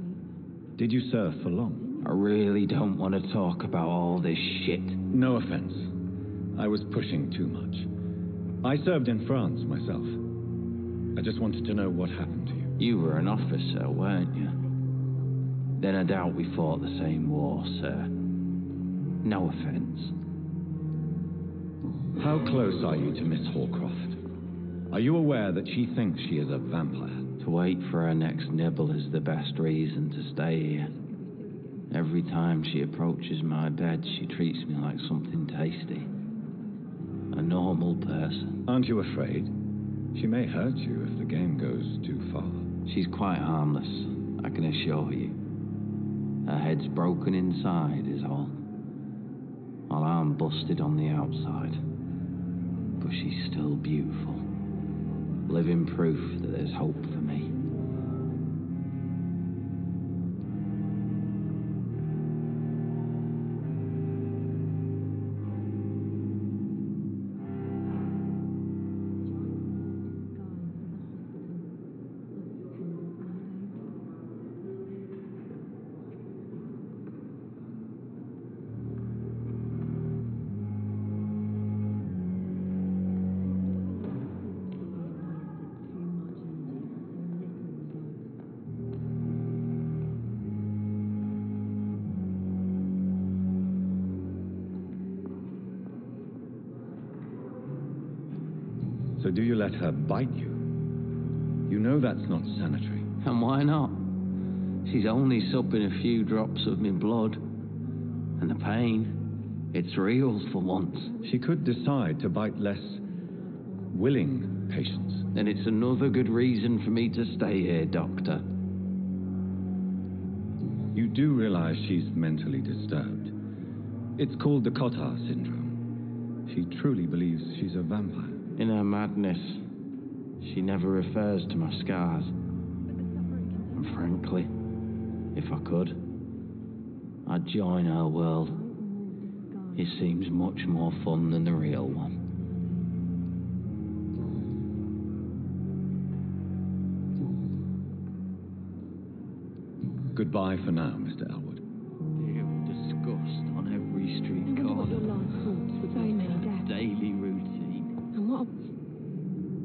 Did you serve for long? I really don't want to talk about all this shit. No offense. I was pushing too much. I served in France myself. I just wanted to know what happened to you. You were an officer, weren't you? Then I doubt we fought the same war, sir. No offense. How close are you to Miss Horcroft? Are you aware that she thinks she is a vampire? To wait for her next nibble is the best reason to stay here. Every time she approaches my bed, she treats me like something tasty. A normal person. Aren't you afraid? She may hurt you if the game goes too far. She's quite harmless, I can assure you. Her head's broken inside is all. While I'm busted on the outside. But she's still beautiful. Living proof that there's hope for me. So do you let her bite you? You know that's not sanitary. And why not? She's only supping a few drops of my blood. And the pain, it's real for once. She could decide to bite less willing patients. Then it's another good reason for me to stay here, Doctor. You do realize she's mentally disturbed. It's called the Cotard syndrome. She truly believes she's a vampire. In her madness, she never refers to my scars. And frankly, if I could, I'd join her world. It seems much more fun than the real one. Goodbye for now, Mr. Elwood. Disgust on every street corner. Daily routine. And what?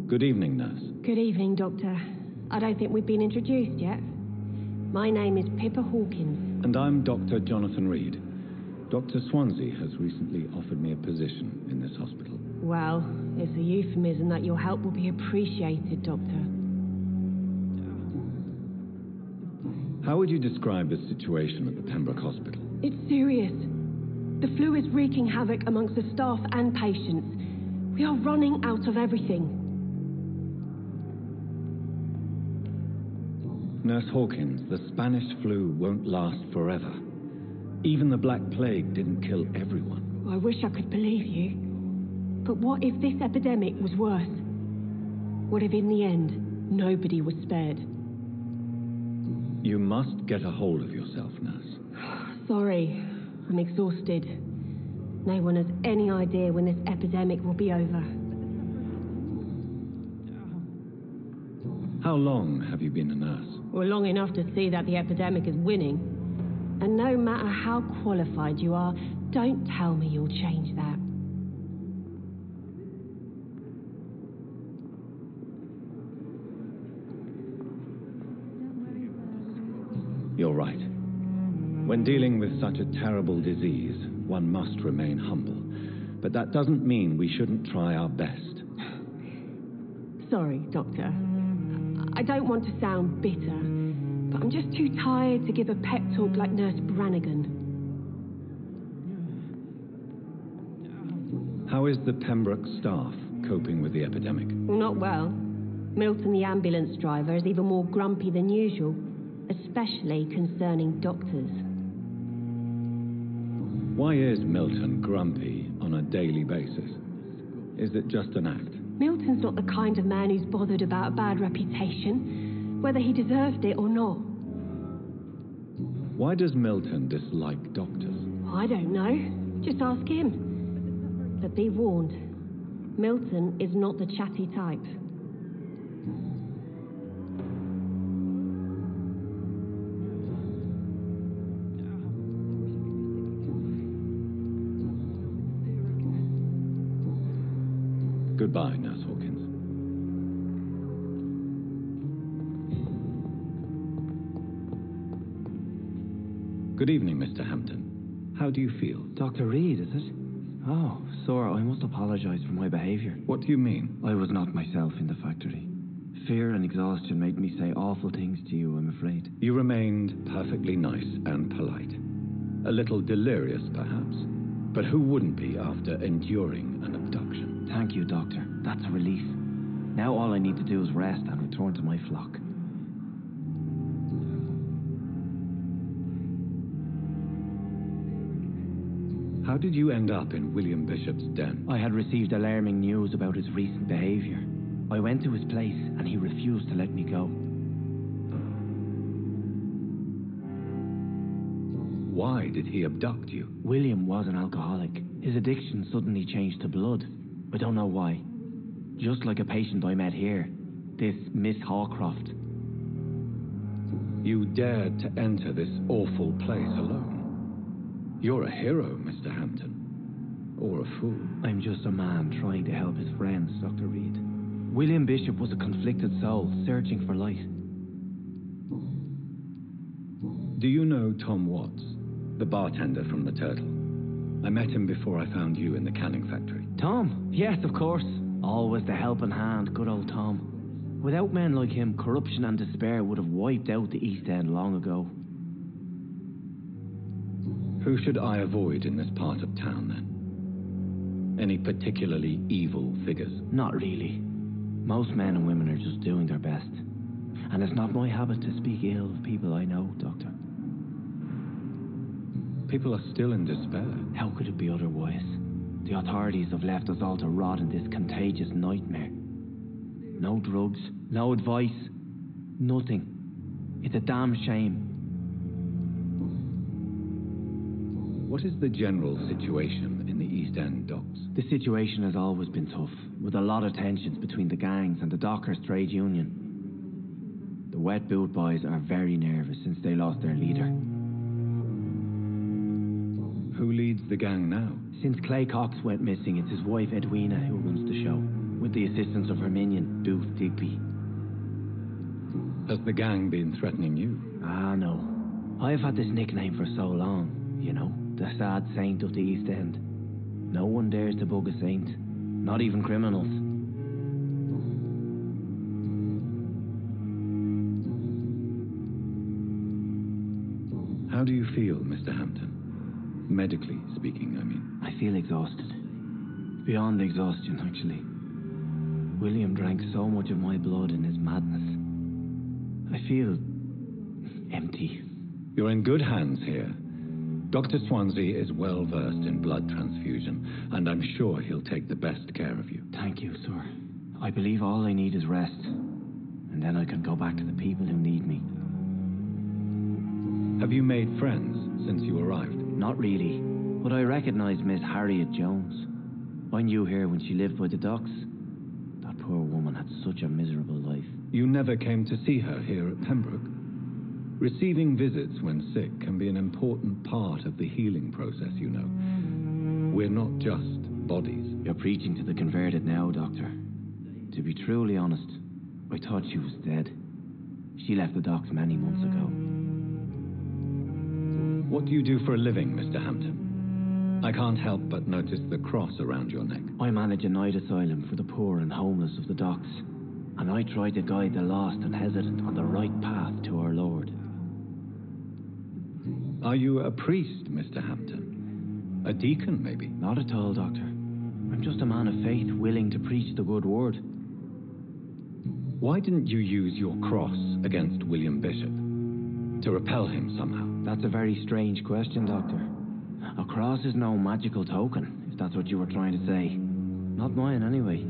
Good evening, nurse. Good evening, Doctor. I don't think we've been introduced yet. My name is Pippa Hawkins. And I'm Dr. Jonathan Reed. Dr. Swansea has recently offered me a position in this hospital. Well, it's a euphemism that your help will be appreciated, Doctor. How would you describe the situation at the Pembroke Hospital? It's serious. The flu is wreaking havoc amongst the staff and patients. We are running out of everything. Nurse Hawkins, the Spanish flu won't last forever. Even the Black Plague didn't kill everyone. I wish I could believe you. But what if this epidemic was worse? What if in the end, nobody was spared? You must get a hold of yourself, nurse. Sorry, I'm exhausted. No one has any idea when this epidemic will be over. How long have you been a nurse? Well, long enough to see that the epidemic is winning. And no matter how qualified you are, don't tell me you'll change that. You're right. When dealing with such a terrible disease, one must remain humble. But that doesn't mean we shouldn't try our best. Sorry, Doctor. I don't want to sound bitter, but I'm just too tired to give a pep talk like Nurse Brannigan. How is the Pembroke staff coping with the epidemic? Well, not well. Milton, the ambulance driver, is even more grumpy than usual, especially concerning doctors. Why is Milton grumpy on a daily basis? Is it just an act? Milton's not the kind of man who's bothered about a bad reputation, whether he deserved it or not. Why does Milton dislike doctors? I don't know. Just ask him. But be warned, Milton is not the chatty type. Goodbye, Nurse Hawkins. Good evening, Mr. Hampton. How do you feel? Dr. Reed, is it? Oh, sir, I must apologize for my behavior. What do you mean? I was not myself in the factory. Fear and exhaustion made me say awful things to you, I'm afraid. You remained perfectly nice and polite. A little delirious, perhaps. But who wouldn't be after enduring an abduction? Thank you, Doctor. That's a relief. Now all I need to do is rest and return to my flock. How did you end up in William Bishop's den? I had received alarming news about his recent behavior. I went to his place and he refused to let me go. Why did he abduct you? William was an alcoholic. His addiction suddenly changed to blood. I don't know why. Just like a patient I met here, this Miss Hawcroft. You dared to enter this awful place alone. You're a hero, Mr. Hampton. Or a fool. I'm just a man trying to help his friends, Dr. Reed. William Bishop was a conflicted soul, searching for light. Do you know Tom Watts, the bartender from the Turtle? I met him before I found you in the canning factory. Tom? Yes, of course. Always the helping hand, good old Tom. Without men like him, corruption and despair would have wiped out the East End long ago. Who should I avoid in this part of town, then? Any particularly evil figures? Not really. Most men and women are just doing their best. And it's not my habit to speak ill of people I know, Doctor. People are still in despair. How could it be otherwise? The authorities have left us all to rot in this contagious nightmare. No drugs, no advice, nothing. It's a damn shame. What is the general situation in the East End docks? The situation has always been tough, with a lot of tensions between the gangs and the dockers' trade union. The wet boot boys are very nervous since they lost their leader. Who leads the gang now? Since Clay Cox went missing, it's his wife Edwina who runs the show, with the assistance of her minion, Booth Digby. Has the gang been threatening you? Ah, no. I've had this nickname for so long, you know, the sad saint of the East End. No one dares to bug a saint, not even criminals. How do you feel, Mr. Hampton? Medically speaking, I mean. I feel exhausted. Beyond exhaustion, actually. William drank so much of my blood in his madness. I feel empty. You're in good hands here. Dr. Swansea is well versed in blood transfusion, and I'm sure he'll take the best care of you. Thank you, sir. I believe all I need is rest, and then I can go back to the people who need me. Have you made friends since you arrived? Not really, but I recognize Miss Harriet Jones. I knew her when she lived by the docks. That poor woman had such a miserable life. You never came to see her here at Pembroke? Receiving visits when sick can be an important part of the healing process, you know. We're not just bodies. You're preaching to the converted now, Doctor. To be truly honest, I thought she was dead. She left the docks many months ago. What do you do for a living, Mr. Hampton? I can't help but notice the cross around your neck. I manage a night asylum for the poor and homeless of the docks, and I try to guide the lost and hesitant on the right path to our Lord. Are you a priest, Mr. Hampton? A deacon, maybe? Not at all, Doctor. I'm just a man of faith willing to preach the good word. Why didn't you use your cross against William Bishop? To repel him somehow? That's a very strange question, Doctor. A cross is no magical token, if that's what you were trying to say. Not mine, anyway.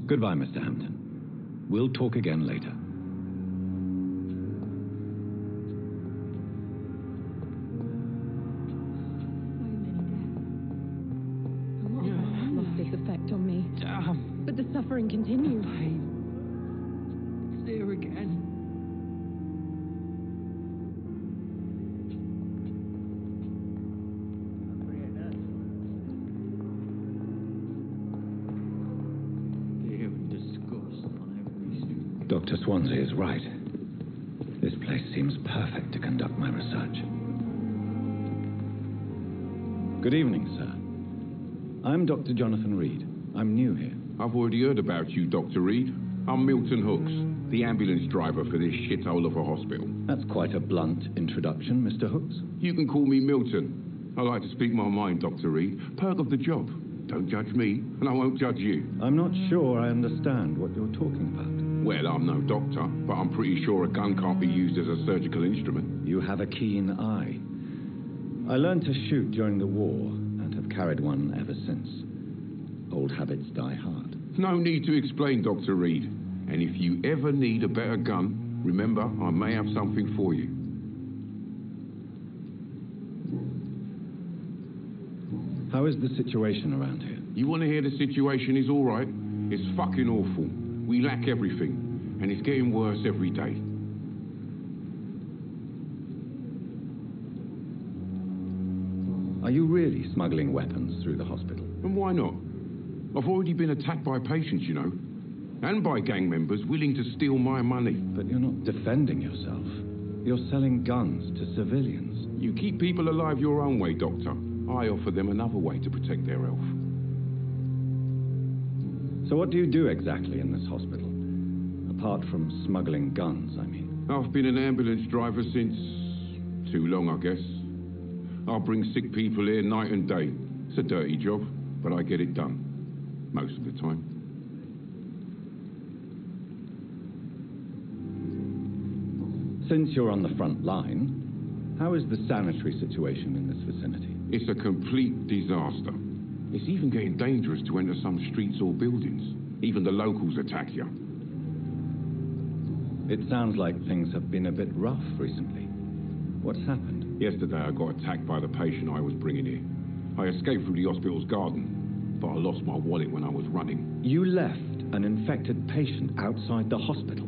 Goodbye, Mr. Hampton. We'll talk again later. Lost its effect on me. But the suffering continues. It's there again. Dr. Swansea is right. This place seems perfect to conduct my research. Good evening, sir. I'm Dr. Jonathan Reed. I'm new here. I've already heard about you, Dr. Reed. I'm Milton Hooks, the ambulance driver for this shithole of a hospital. That's quite a blunt introduction, Mr. Hooks. You can call me Milton. I like to speak my mind, Dr. Reed. Perk of the job. Don't judge me, and I won't judge you. I'm not sure I understand what you're talking about. Well, I'm no doctor, but I'm pretty sure a gun can't be used as a surgical instrument. You have a keen eye. I learned to shoot during the war and have carried one ever since. Old habits die hard. No need to explain, Dr. Reed. And if you ever need a better gun, remember, I may have something for you. How is the situation around here? You want to hear the situation is all right? It's fucking awful. We lack everything, and it's getting worse every day. Are you really smuggling weapons through the hospital? And why not? I've already been attacked by patients, you know, and by gang members willing to steal my money. But you're not defending yourself. You're selling guns to civilians. You keep people alive your own way, Doctor. I offer them another way to protect their health. So what do you do exactly in this hospital? Apart from smuggling guns, I mean. I've been an ambulance driver since... too long, I guess. I'll bring sick people here night and day. It's a dirty job, but I get it done. Most of the time. Since you're on the front line, how is the sanitary situation in this vicinity? It's a complete disaster. It's even getting dangerous to enter some streets or buildings. Even the locals attack you. It sounds like things have been a bit rough recently. What's happened? Yesterday I got attacked by the patient I was bringing here. I escaped through the hospital's garden, but I lost my wallet when I was running. You left an infected patient outside the hospital?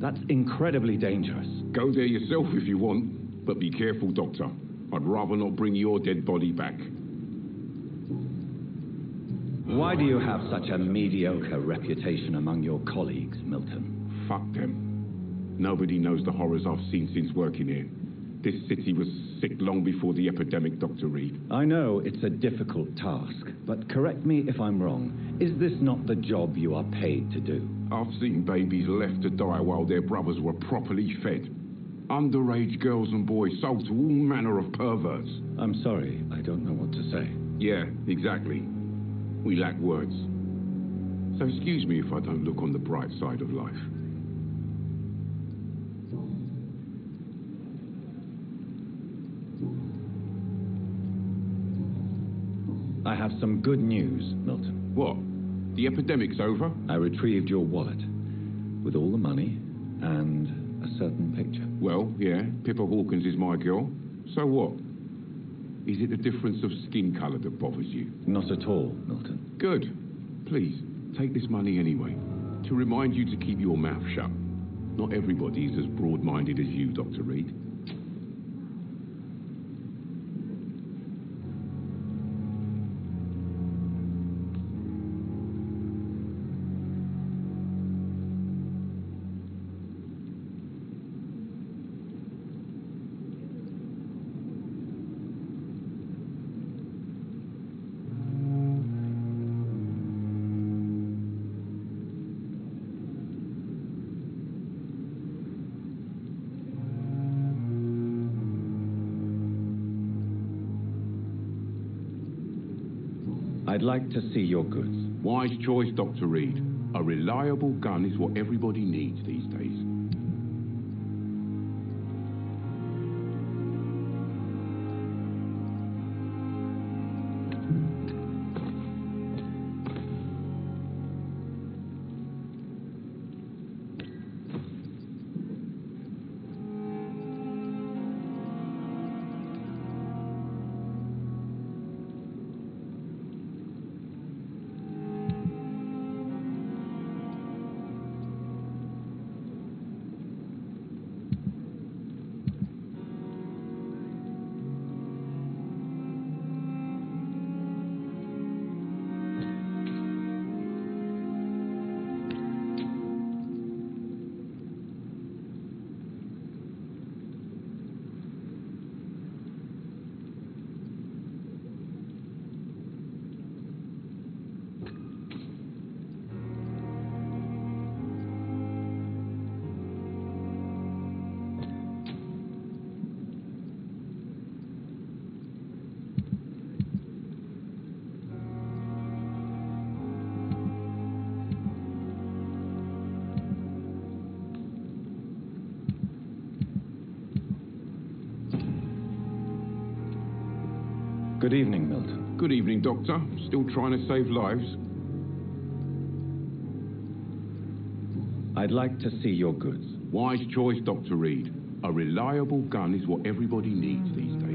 That's incredibly dangerous. Go there yourself if you want, but be careful, Doctor. I'd rather not bring your dead body back. Why do you have such a mediocre reputation among your colleagues, Milton? Fuck them. Nobody knows the horrors I've seen since working here. This city was sick long before the epidemic, Dr. Reed. I know it's a difficult task, but correct me if I'm wrong. Is this not the job you are paid to do? I've seen babies left to die while their brothers were properly fed. Underage girls and boys sold to all manner of perverts. I'm sorry, I don't know what to say. Yeah, exactly. We lack words. So excuse me if I don't look on the bright side of life. I have some good news, Milton. What? The epidemic's over? I retrieved your wallet with all the money and a certain picture. Well, yeah, Pippa Hawkins is my girl. So what? Is it the difference of skin colour that bothers you? Not at all, Milton. Good. Please, take this money anyway, to remind you to keep your mouth shut. Not everybody is as broad-minded as you, Dr. Reed. I'd like to see your goods. Wise choice, Dr. Reed. A reliable gun is what everybody needs these days. Good evening, Milton. Good evening, Doctor. Still trying to save lives? I'd like to see your goods. Wise choice, Dr. Reed. A reliable gun is what everybody needs these days.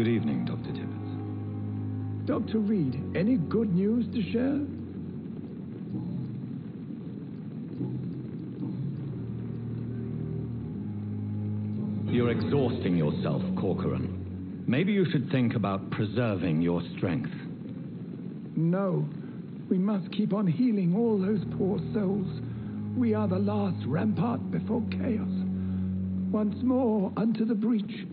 Good evening, Dr. Tippett. Dr. Reed, any good news to share? You're exhausting yourself, Corcoran. Maybe you should think about preserving your strength. No. We must keep on healing all those poor souls. We are the last rampart before chaos. Once more, unto the breach.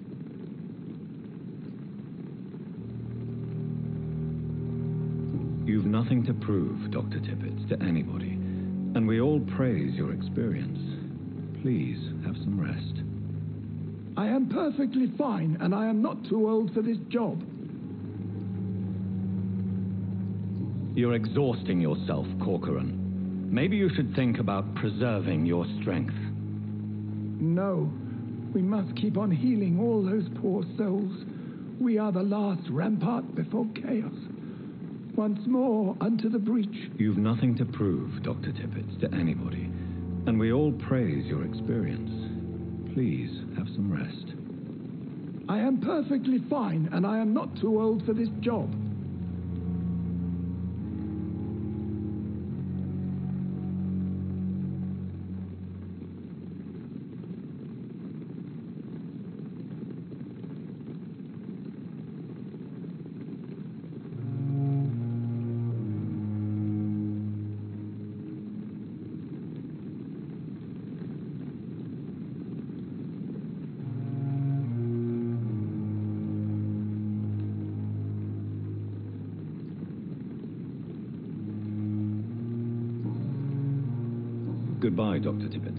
You've nothing to prove, Dr. Tippett, to anybody. And we all praise your experience. Please, have some rest. I am perfectly fine, and I am not too old for this job. You're exhausting yourself, Corcoran. Maybe you should think about preserving your strength. No. We must keep on healing all those poor souls. We are the last rampart before chaos. Once more, unto the breach. You've nothing to prove, Dr. Tippett, to anybody. And we all praise your experience. Please, have some rest. I am perfectly fine, and I am not too old for this job. Goodbye, Dr. Tippett.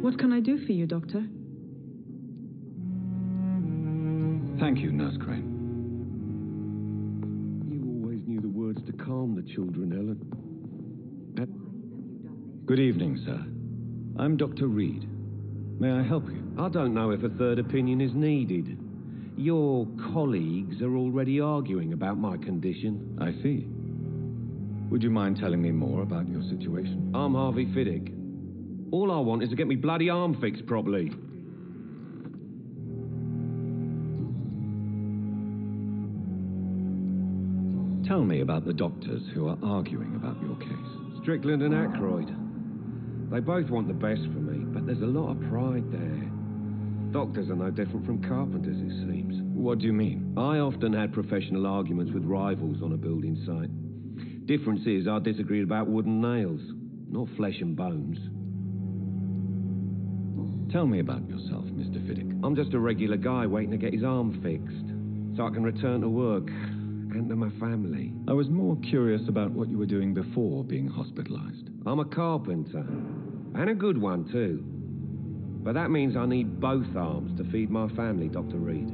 What can I do for you, Doctor? Thank you, Nurse Crane. You always knew the words to calm the children, Ellen. Good evening, sir. I'm Dr. Reed. May I help you? I don't know if a third opinion is needed. Your colleagues are already arguing about my condition. I see. Would you mind telling me more about your situation? I'm Harvey Fiddick. All I want is to get me bloody arm fixed properly. Tell me about the doctors who are arguing about your case. Strickland and Ackroyd. They both want the best for me, but there's a lot of pride there. Doctors are no different from carpenters, it seems. What do you mean? I often had professional arguments with rivals on a building site. Difference is I disagreed about wood and nails, not flesh and bones. Tell me about yourself, Mr. Fiddick. I'm just a regular guy waiting to get his arm fixed, so I can return to work and to my family. I was more curious about what you were doing before being hospitalized. I'm a carpenter, and a good one, too. But that means I need both arms to feed my family, Dr. Reed.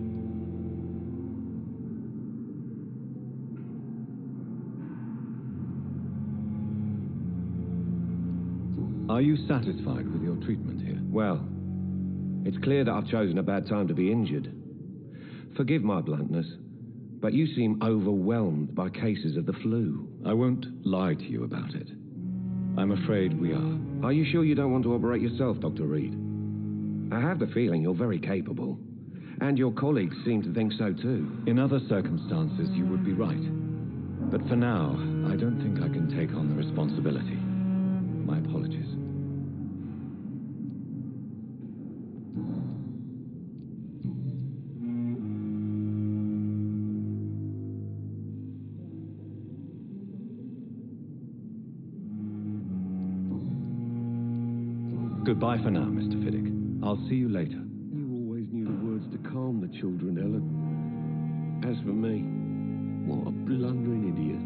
Are you satisfied with your treatment here? Well, it's clear that I've chosen a bad time to be injured. Forgive my bluntness, but you seem overwhelmed by cases of the flu. I won't lie to you about it. I'm afraid we are. Are you sure you don't want to operate yourself, Dr. Reed? I have the feeling you're very capable, and your colleagues seem to think so too. In other circumstances, you would be right. But for now, I don't think I can take on the responsibility. My apologies. Goodbye for now, Mr. Fiddick. I'll see you later. You always knew the words to calm the children, Ellen. As for me, what a blundering idiot.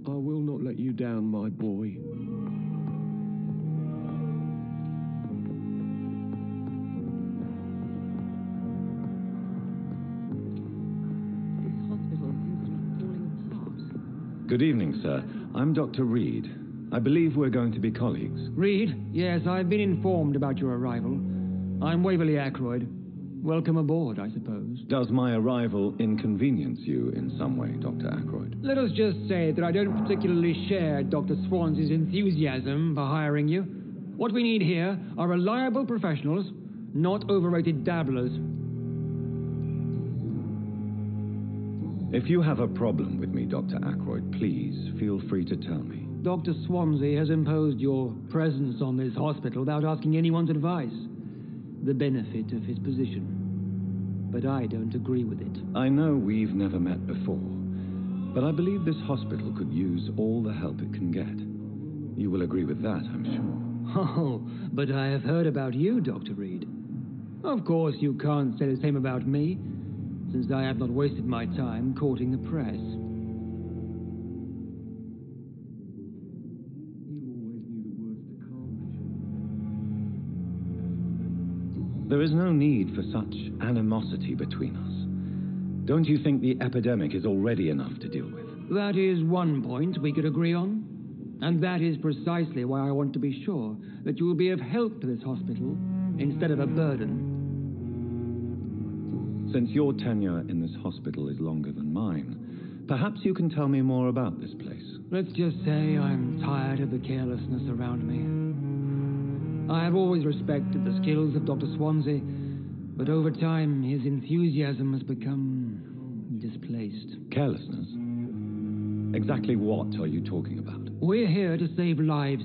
I will not let you down, my boy. Good evening, sir. I'm Dr. Reed. I believe we're going to be colleagues. Reed? Yes, I've been informed about your arrival. I'm Waverly Ackroyd. Welcome aboard, I suppose. Does my arrival inconvenience you in some way, Dr. Ackroyd? Let us just say that I don't particularly share Dr. Swansea's enthusiasm for hiring you. What we need here are reliable professionals, not overrated dabblers. If you have a problem with me, Dr. Ackroyd, please feel free to tell me. Dr. Swansea has imposed your presence on this hospital without asking anyone's advice. The benefit of his position. But I don't agree with it. I know we've never met before, but I believe this hospital could use all the help it can get. You will agree with that, I'm sure. Oh, but I have heard about you, Dr. Reed. Of course, you can't say the same about me, since I have not wasted my time courting the press. There is no need for such animosity between us. Don't you think the epidemic is already enough to deal with? That is one point we could agree on. And that is precisely why I want to be sure that you will be of help to this hospital instead of a burden. Since your tenure in this hospital is longer than mine, perhaps you can tell me more about this place. Let's just say I'm tired of the carelessness around me. I have always respected the skills of Dr. Swansea, but over time his enthusiasm has become displaced. Carelessness? Exactly what are you talking about? We're here to save lives.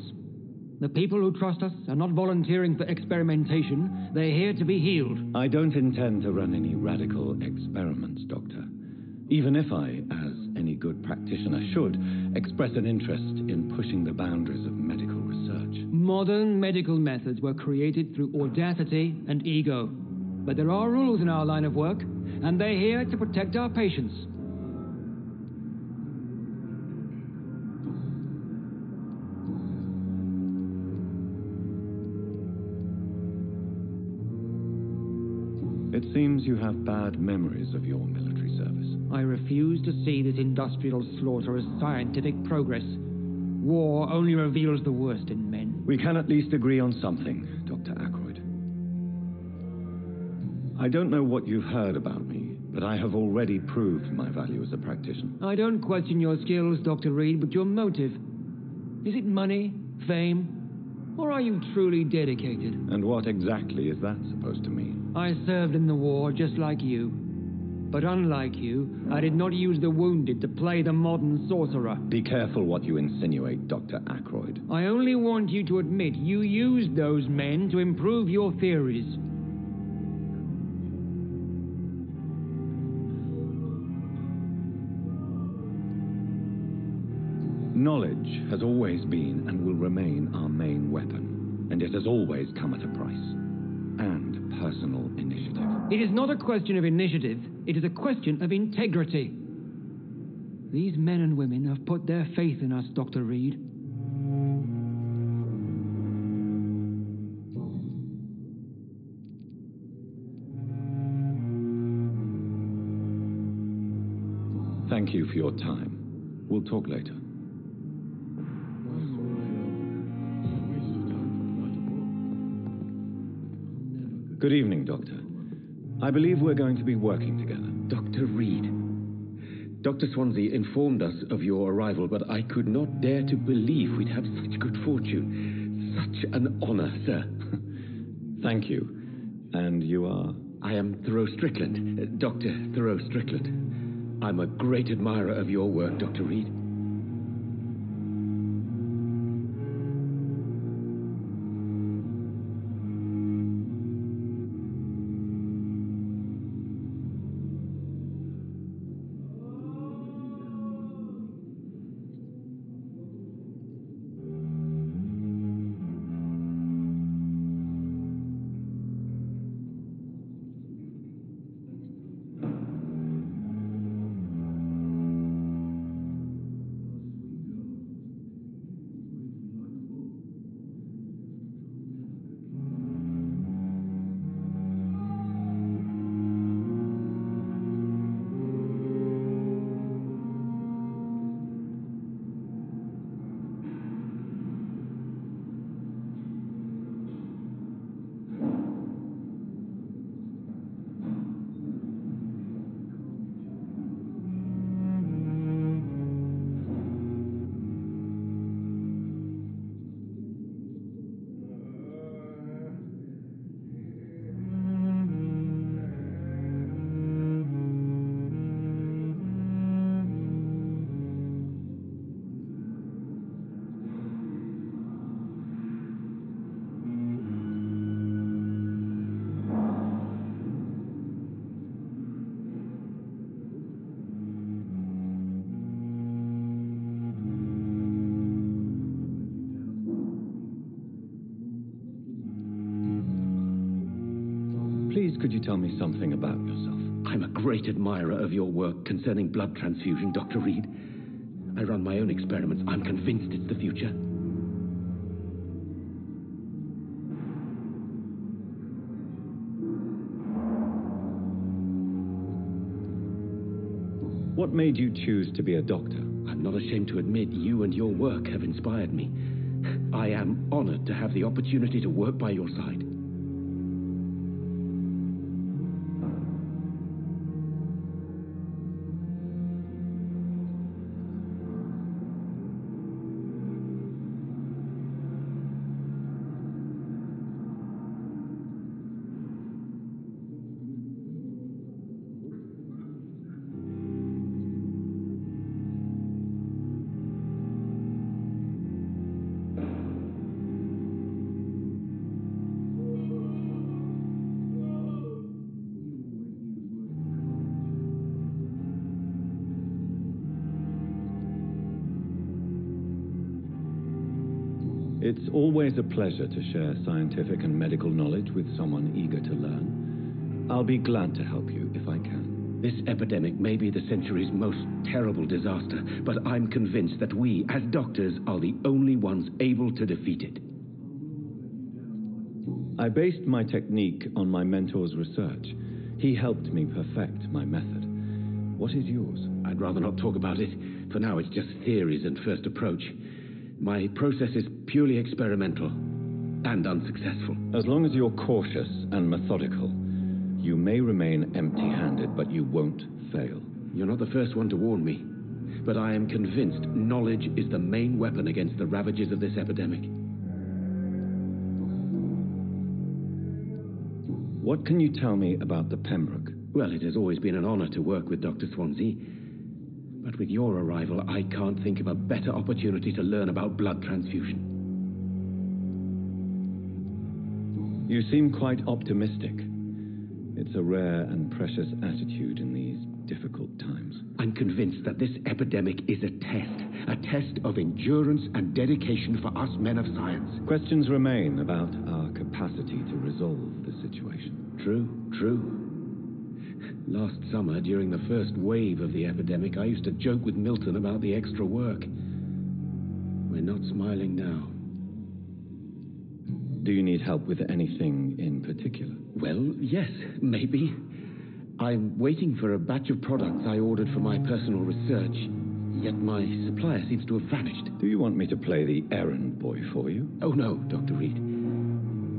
The people who trust us are not volunteering for experimentation. They're here to be healed. I don't intend to run any radical experiments, Doctor. Even if I, as any good practitioner should, express an interest in pushing the boundaries of medical research. Modern medical methods were created through audacity and ego. But there are rules in our line of work, and they're here to protect our patients. It seems you have bad memories of your military service. I refuse to see this industrial slaughter as scientific progress. War only reveals the worst in men. We can at least agree on something, Dr. Ackroyd. I don't know what you've heard about me, but I have already proved my value as a practitioner. I don't question your skills, Dr. Reed, but your motive. Is it money, fame, or are you truly dedicated? And what exactly is that supposed to mean? I served in the war just like you. But unlike you, I did not use the wounded to play the modern sorcerer. Be careful what you insinuate, Dr. Ackroyd. I only want you to admit you used those men to improve your theories. Knowledge has always been and will remain our main weapon, and it has always come at a price. And personal initiative. It is not a question of initiative, it is a question of integrity. These men and women have put their faith in us, Dr. Reed. Thank you for your time. We'll talk later. Good evening, Doctor. I believe we're going to be working together. Dr. Reed. Dr. Swansea informed us of your arrival, but I could not dare to believe we'd have such good fortune. Such an honor, sir. Thank you. And you are? I am Thoreau Strickland, Dr. Thoreau Strickland. I'm a great admirer of your work, Dr. Reed. Could you tell me something about yourself? I'm a great admirer of your work concerning blood transfusion, Dr. Reed. I run my own experiments. I'm convinced it's the future. What made you choose to be a doctor? I'm not ashamed to admit you and your work have inspired me. I am honored to have the opportunity to work by your side. It's always a pleasure to share scientific and medical knowledge with someone eager to learn. I'll be glad to help you if I can. This epidemic may be the century's most terrible disaster, but I'm convinced that we, as doctors, are the only ones able to defeat it. I based my technique on my mentor's research. He helped me perfect my method. What is yours? I'd rather not talk about it. For now, it's just theories and first approach. My process is purely experimental and unsuccessful. As long as you're cautious and methodical, you may remain empty-handed, but you won't fail. You're not the first one to warn me, but I am convinced knowledge is the main weapon against the ravages of this epidemic. What can you tell me about the Pembroke? Well, it has always been an honor to work with Dr. Swansea. But with your arrival, I can't think of a better opportunity to learn about blood transfusion. You seem quite optimistic. It's a rare and precious attitude in these difficult times. I'm convinced that this epidemic is a test of endurance and dedication for us men of science. Questions remain about our capacity to resolve the situation. True. Last summer, during the first wave of the epidemic, I used to joke with Milton about the extra work. We're not smiling now. Do you need help with anything in particular? Well, yes, maybe. I'm waiting for a batch of products I ordered for my personal research, yet my supplier seems to have vanished. Do you want me to play the errand boy for you? Oh, no, Dr. Reed.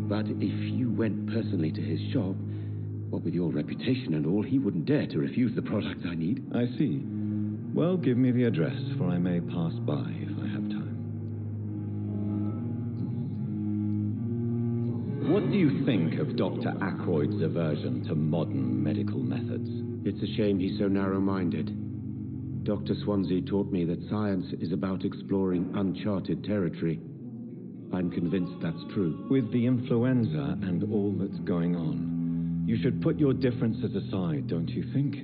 But if you went personally to his shop, what with your reputation and all, he wouldn't dare to refuse the products I need. I see. Well, give me the address, for I may pass by if I have time. What do you think of Dr. Ackroyd's aversion to modern medical methods? It's a shame he's so narrow-minded. Dr. Swansea taught me that science is about exploring uncharted territory. I'm convinced that's true. With the influenza and all that's going on, you should put your differences aside, don't you think?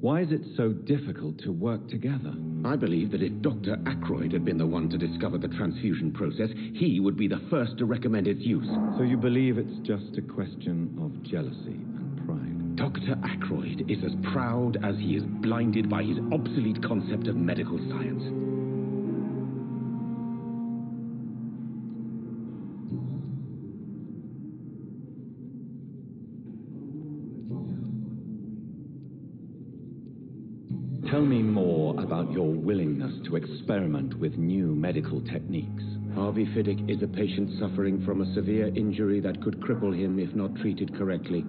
Why is it so difficult to work together? I believe that if Dr. Ackroyd had been the one to discover the transfusion process, he would be the first to recommend its use. So you believe it's just a question of jealousy and pride? Dr. Ackroyd is as proud as he is blinded by his obsolete concept of medical science. Tell me more about your willingness to experiment with new medical techniques. Harvey Fiddick is a patient suffering from a severe injury that could cripple him if not treated correctly.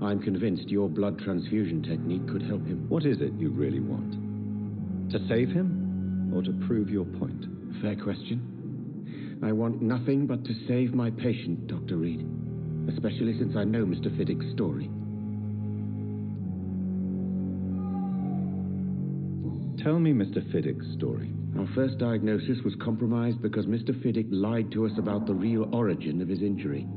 I'm convinced your blood transfusion technique could help him. What is it you really want? To save him, or to prove your point? Fair question. I want nothing but to save my patient, Dr. Reed. Especially since I know Mr. Fiddick's story. Tell me Mr. Fiddick's story. Our first diagnosis was compromised because Mr. Fiddick lied to us about the real origin of his injury.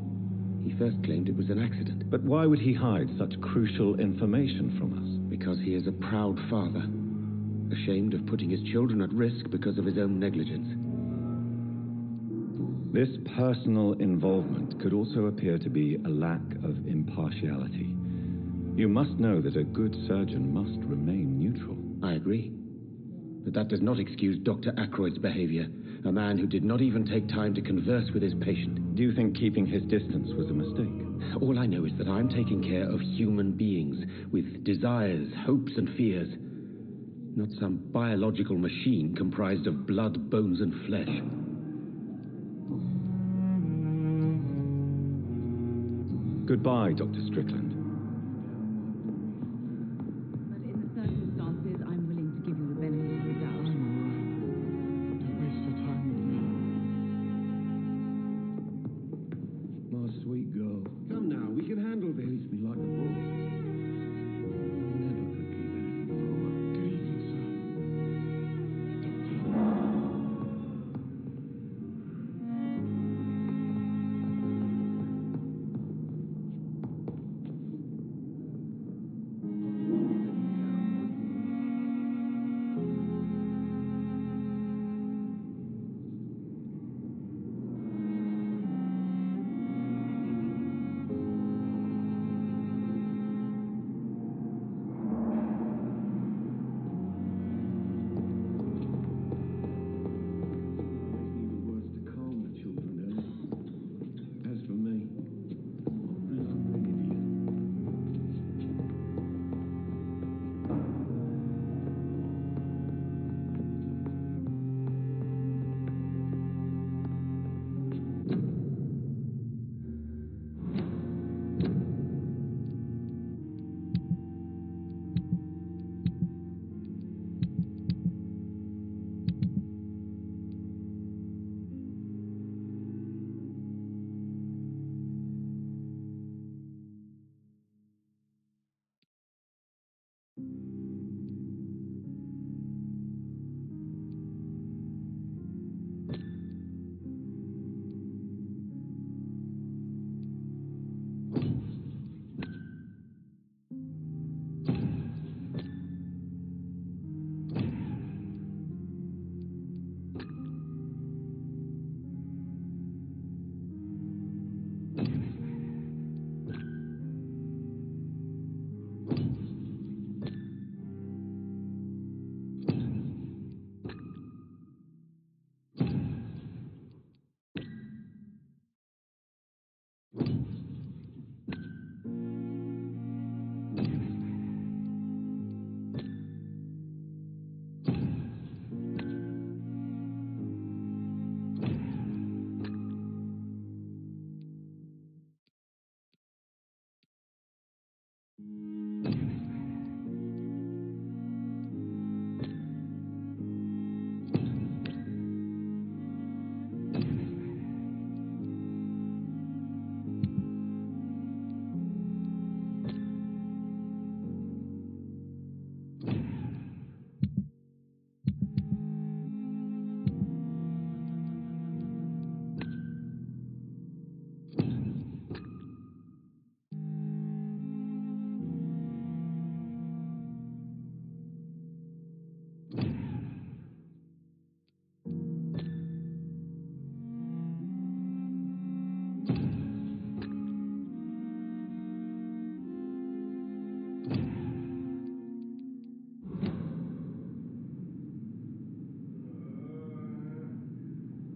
He first claimed it was an accident. But why would he hide such crucial information from us? Because he is a proud father, ashamed of putting his children at risk because of his own negligence. This personal involvement could also appear to be a lack of impartiality. You must know that a good surgeon must remain neutral. I agree. But that does not excuse Dr. Ackroyd's behavior, a man who did not even take time to converse with his patient. Do you think keeping his distance was a mistake? All I know is that I'm taking care of human beings with desires, hopes, and fears, not some biological machine comprised of blood, bones, and flesh. Goodbye, Dr. Strickland. But in the circumstances, I'm willing to give you the benefit of the doubt. Don't waste your time with me. My sweet girl. Come now, we can handle this. Treats me like a bull. Never could keep anything from her. Good evening, sir.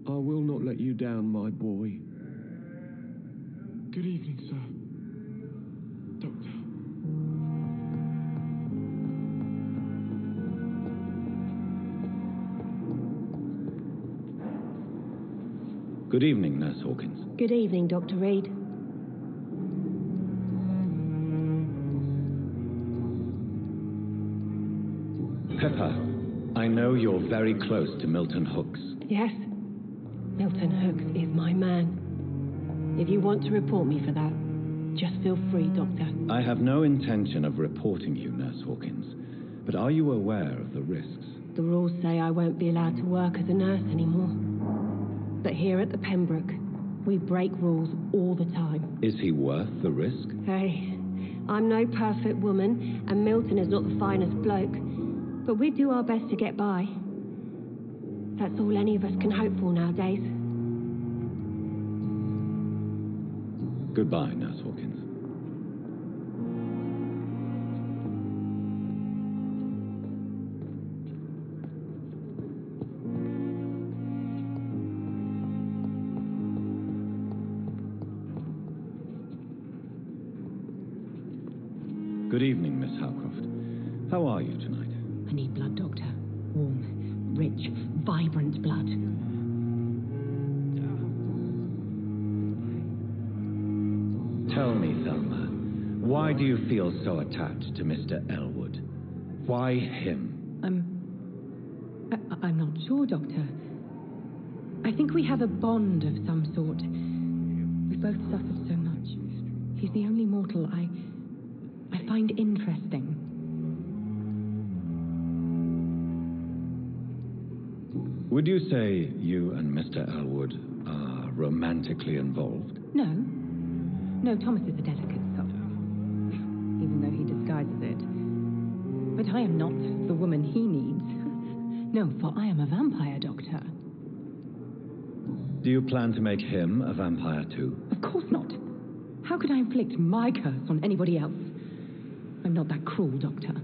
I will not let you down, my boy. Good evening, sir. Doctor. Good evening, Nurse Hawkins. Good evening, Dr. Reed. Pepper, I know you're very close to Milton Hooks. Yes, Milton Hooks is my man. If you want to report me for that, just feel free, Doctor. I have no intention of reporting you, Nurse Hawkins, but are you aware of the risks? The rules say I won't be allowed to work as a nurse anymore. But here at the Pembroke, we break rules all the time. Is he worth the risk? Hey, I'm no perfect woman, and Milton is not the finest bloke, but we do our best to get by. That's all any of us can hope for nowadays. Goodbye, Nurse Hawkins. Good evening, Miss Howcroft. How are you tonight? I need blood, Doctor. Warm, rich, vibrant blood. Tell me, Thelma, why do you feel so attached to Mr. Elwood? Why him? I'm not sure, Doctor. I think we have a bond of some sort. We've both suffered so much. He's the only mortal I find interesting. Would you say you and Mr. Elwood are romantically involved? No. No, Thomas is a delicate soul, even though he disguises it. But I am not the woman he needs. No, for I am a vampire, Doctor. Do you plan to make him a vampire too? Of course not. How could I inflict my curse on anybody else? I'm not that cruel, Doctor.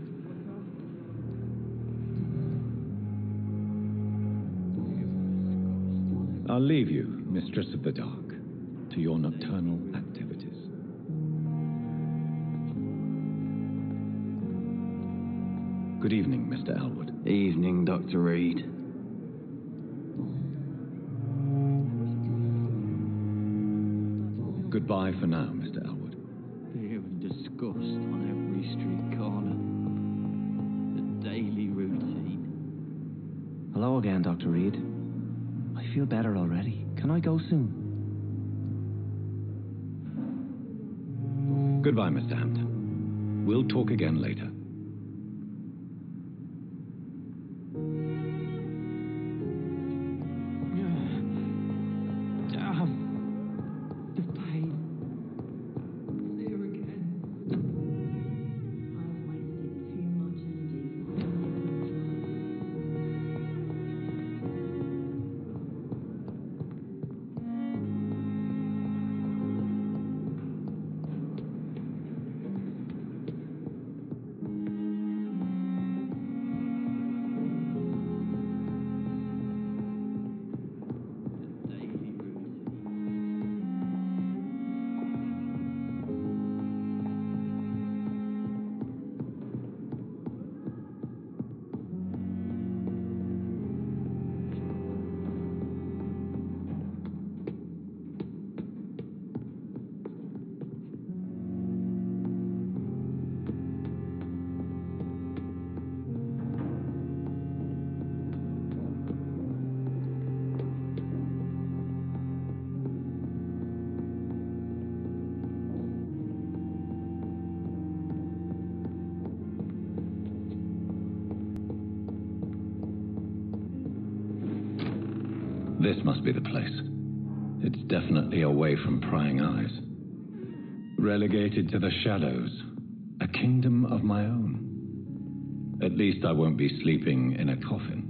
I'll leave you, Mistress of the Dark, to your nocturnal activities. Good evening, Mr. Elwood. Evening, Dr. Reed. Goodbye for now, Mr. Elwood. Fear and disgust on every street corner. The daily routine. Hello again, Dr. Reed. I feel better already. Can I go soon? Goodbye, Mr. Hampton. We'll talk again later. This must be the place. It's definitely away from prying eyes. Relegated to the shadows. A kingdom of my own. At least I won't be sleeping in a coffin.